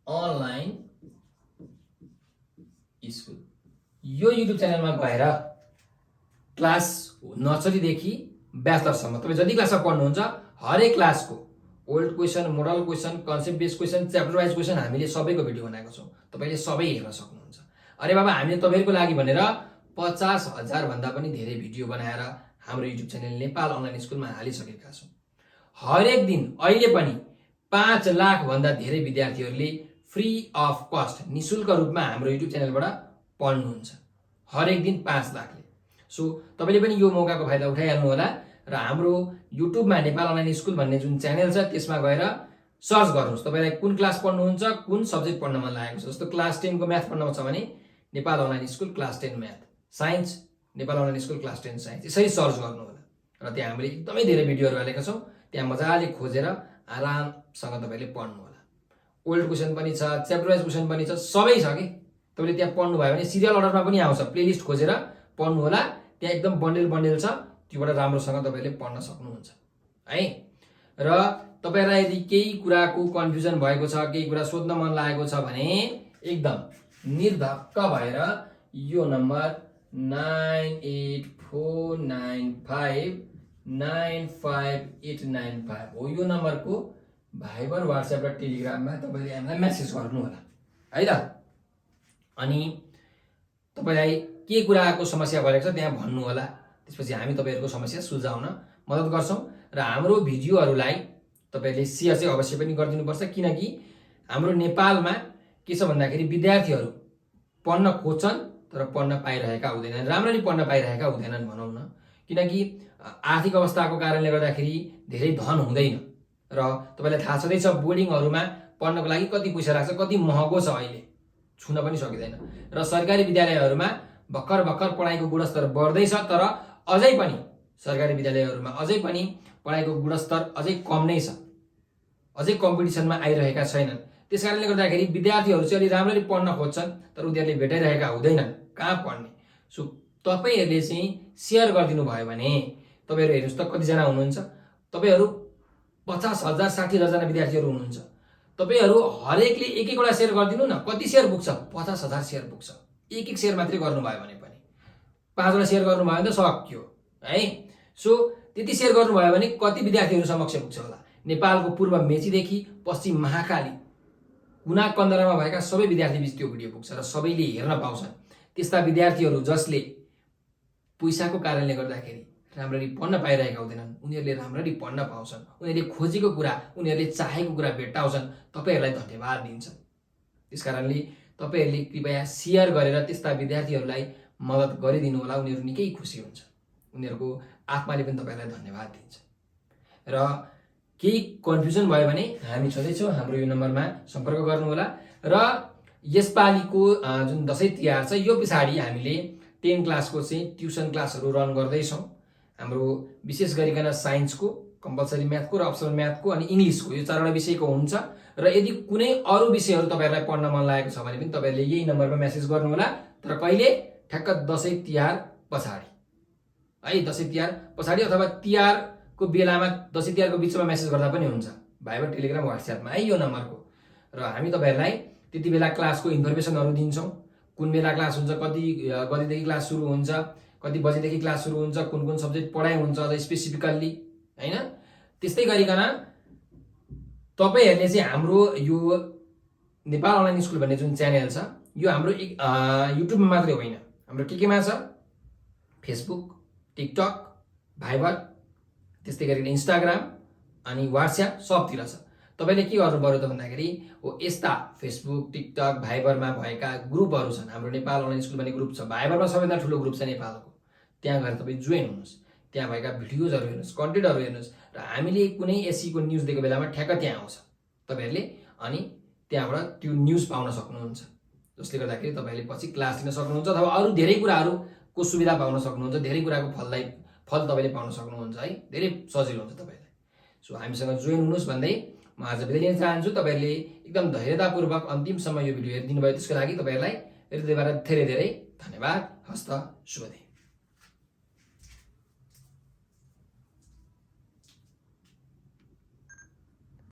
S1: online school यो युट्युब च्यानलमा गएर क्लास नर्सरीदेखि ब्याचलरसम्म तपाईं जति क्लासमा पढ्नुहुन्छ हरेक क्लासको old question model question concept based question chapter wise question हामीले सबैको भिडियो बनाएको छौं। तपाईले सबै हेर्न सक्नुहुन्छ। अरे बाबा हामीले तपाईहरुको लागि भनेर 50,000 भन्दा पनि धेरै भिडियो बनाएर हाम्रो युट्युब च्यानल नेपाल अनलाइन स्कुलमा हालिसकेका छौं। हरेक दिन अहिले पनि 5 लाख भन्दा धेरै विद्यार्थीहरूले फ्री अफ कस्ट निशुल्क रूपमा हाम्रो युट्युब च्यानलबाट पढ्नुहुन्छ। हरेक दिन 5 लाखले। सो तपाईले पनि यो मौकाको फाइदा उठाइहाल्नु होला र हाम्रो युट्युबमा नेपाल अनलाइन स्कुल भन्ने जुन च्यानल छ त्यसमा गएर सर्च गर्नुस् तपाईलाई कुन क्लास पढ्नुहुन्छ कुन सब्जेक्ट पढ्न मन लागेको छ। जस्तो क्लास 10 को म्याथ पढ्न छ भने Nepal online school class 10 math, science Nepal online school class 10 science यसरी सर्च गर्नु होला र त्यहाँ हामीले एकदमै धेरै भिडियोहरु हालेका छौं। त्यहाँ मजाले खोजेर आरामसँग तपाईले पढ्नु होला। ओल्ड क्वेशन पनि छ च्याप्टर वाइज क्वेशन पनि छ सबै छ के तपाईले त्यहाँ पढ्नु भयो भने सिरियल अर्डरमा पनि आउँछ प्लेलिस्ट खोजेर पढ्नु होला। त्यहाँ एकदम बन्डल छ त्योबाट राम्रोसँग तपाईले पढ्न सक्नुहुन्छ है। र तपाईहरुलाई यदि केही कुराको कन्फ्युजन भएको छ केही कुरा सोध्न मन लागेको छ भने एकदम निर्धक्क भएर यो नम्बर 9849595895 हो यो नम्बरको भाइबर व्हाट्सएप र टेलिग्राममा तपाईले हामीलाई मेसेज गर्नु होला है त। अनि तपाईलाई के कुराको समस्या भएको छ त्यहाँ भन्नु होला। त्यसपछि हामी तपाईहरुको समस्या सुल्झाउन मद्दत गर्छौं र हाम्रो भिडियोहरुलाई तपाईले शेयर चाहिँ अवश्य पनि गरिदिनु पर्छ। किनकि हाम्रो नेपालमा के छ भन्दाखेरि विद्यार्थीहरु पढ्न खोज्छन् तर पढ्न पाइरहेका हुँदैनन्, राम्ररी पढ्न पाइरहेका हुँदैनन् भनौँ न। किनकि आर्थिक अवस्थाको कारणले गर्दाखेरि धेरै धन हुँदैन र तपाईँलाई थाहा छँदैछ बोर्डिङहरूमा पढ्नको लागि कति पैसा लाग्छ, कति महँगो छ, अहिले छुन पनि सकिँदैन। र सरकारी विद्यालयहरूमा भर्खर भर्खर पढाइको गुणस्तर बढ्दैछ, तर अझै पनि सरकारी विद्यालयहरूमा अझै पनि पढाइको गुणस्तर अझै कम नै छ, अझै कम्पिटिसनमा आइरहेका छैनन्। त्यस कारणले गर्दाखेरि विद्यार्थीहरू चाहिँ अलि राम्ररी पढ्न खोज्छन्, तर उनीहरूले भेटाइरहेका हुँदैनन् कहाँ पढ्ने। सो तपाईँहरूले चाहिँ सेयर गरिदिनु भयो भने, तपाईँहरू हेर्नुहोस् त कतिजना हुनुहुन्छ, तपाईँहरू 50,000 60,000 जना विद्यार्थीहरू हुनुहुन्छ, तपाईँहरू हरेकले एक एकवटा सेयर गरिदिनु न, कति सेयर पुग्छ? 50,000 सेयर पुग्छ। एक एक सेयर मात्रै गर्नुभयो भने पनि 5वटा सेयर गर्नुभयो भने त सक्यो है। सो त्यति सेयर गर्नुभयो भने कति विद्यार्थीहरू समक्ष पुग्छ होला? नेपालको पूर्व मेचीदेखि पश्चिम महाकाली कुना कन्दरामा भएका सबै विद्यार्थी बीच त्यो भिडियो पुग्छ र सबैले हेर्न पाउँछन्। त्यस्ता विद्यार्थीहरू जसले पैसाको कारणले गर्दाखेरि राम्ररी पढ्न पाइरहेका हुँदैनन्, उनीहरूले राम्ररी पढ्न पाउँछन्, उनीहरूले खोजेको कुरा, उनीहरूले चाहेको कुरा भेट्टाउँछन्, तपाईँहरूलाई धन्यवाद दिन्छन्। त्यसकारणले तपाईँहरूले कृपया सेयर गरेर त्यस्ता विद्यार्थीहरूलाई मद्दत गरिदिनु होला। उनीहरू निकै खुसी हुन्छ, उनीहरूको आत्माले पनि तपाईँहरूलाई धन्यवाद दिन्छ। र केही कन्फ्युजन भयो भने हामी छँदैछौँ, हाम्रो यो नम्बरमा सम्पर्क गर्नुहोला। र यसपालिको जुन दसैँ तिहार छ, यो पछाडि हामीले 10 क्लासको चाहिँ ट्युसन क्लासहरू रन गर्दैछौँ। हाम्रो विशेष गरिकन साइन्सको, कम्पलसरी म्याथको र अप्सनल म्याथको अनि इङ्ग्लिसको, यो 4वटा विषयको हुन्छ। र यदि कुनै अरू विषयहरू तपाईँहरूलाई पढ्न मन लागेको छ भने पनि तपाईँहरूले यही नम्बरमा मेसेज गर्नुहोला। तर कहिले? ठ्याक्क दसैँ तिहार पछाडि है, दसैँ तिहार पछाडि अथवा तिहारको बेलामा, दसैँ तिहारको बिचमा मेसेज गर्दा पनि हुन्छ, भाइबर, टेलिग्राम, व्हाट्सएपमा है यो नम्बरको। र हामी तपाईँहरूलाई त्यति बेला क्लासको इन्फर्मेसनहरू दिन्छौँ, कुन बेला क्लास हुन्छ, कतिदेखि क्लास सुरु हुन्छ, कति बजेदेखि क्लास सुरु हुन्छ, कुन कुन सब्जेक्ट पढाइ हुन्छ अझ स्पेसिफिकल्ली हैन। त्यस्तै गरिकन तपाईँहरूले चाहिँ हाम्रो यो नेपाल अनलाइन स्कुल भन्ने जुन च्यानल छ, यो हाम्रो युट्युबमा मात्रै होइन, हाम्रो केमा छ? फेसबुक, टिकटक, भाइबर, त्यस्तै गरिकन इन्स्टाग्राम अनि व्हाट्सएप सबतिर छ। तपाईँले के गर्नु पर्यो त भन्दाखेरि यस्ता फेसबुक, टिकटक, भाइबरमा भएका ग्रुपहरू छन्। हाम्रो नेपाल अनलाइन स्कुल भन्ने ग्रुप छ, भाइबरमा सबैभन्दा ठुलो ग्रुप छ नेपालको। त्यहाँ गएर तपाईँ जोइन हुनुहोस्, त्यहाँ भएका भिडियोजहरू हेर्नुहोस्, कन्टेन्टहरू हेर्नुहोस्, र हामीले कुनै एससीको न्युज दिएको बेलामा ठ्याक्क त्यहाँ आउँछ तपाईँहरूले, अनि त्यहाँबाट त्यो न्युज पाउन सक्नुहुन्छ, जसले गर्दाखेरि तपाईँहरूले पछि क्लास लिन सक्नुहुन्छ अथवा अरू धेरै कुराहरूको सुविधा पाउन सक्नुहुन्छ, धेरै कुराको फल तपाईँले पाउन सक्नुहुन्छ है, धेरै सजिलो हुन्छ तपाईँलाई। सो हामीसँग जोइन हुनुहोस् भन्दै म आज बिदा लिन चाहन्छु। तपाईँहरूले एकदम धैर्यतापूर्वक अन्तिमसम्म यो भिडियो हेरिदिनु भयो, त्यसको लागि तपाईँहरूलाई हृदयबाट धेरै धेरै धन्यवाद। हस्त शुभ दिन।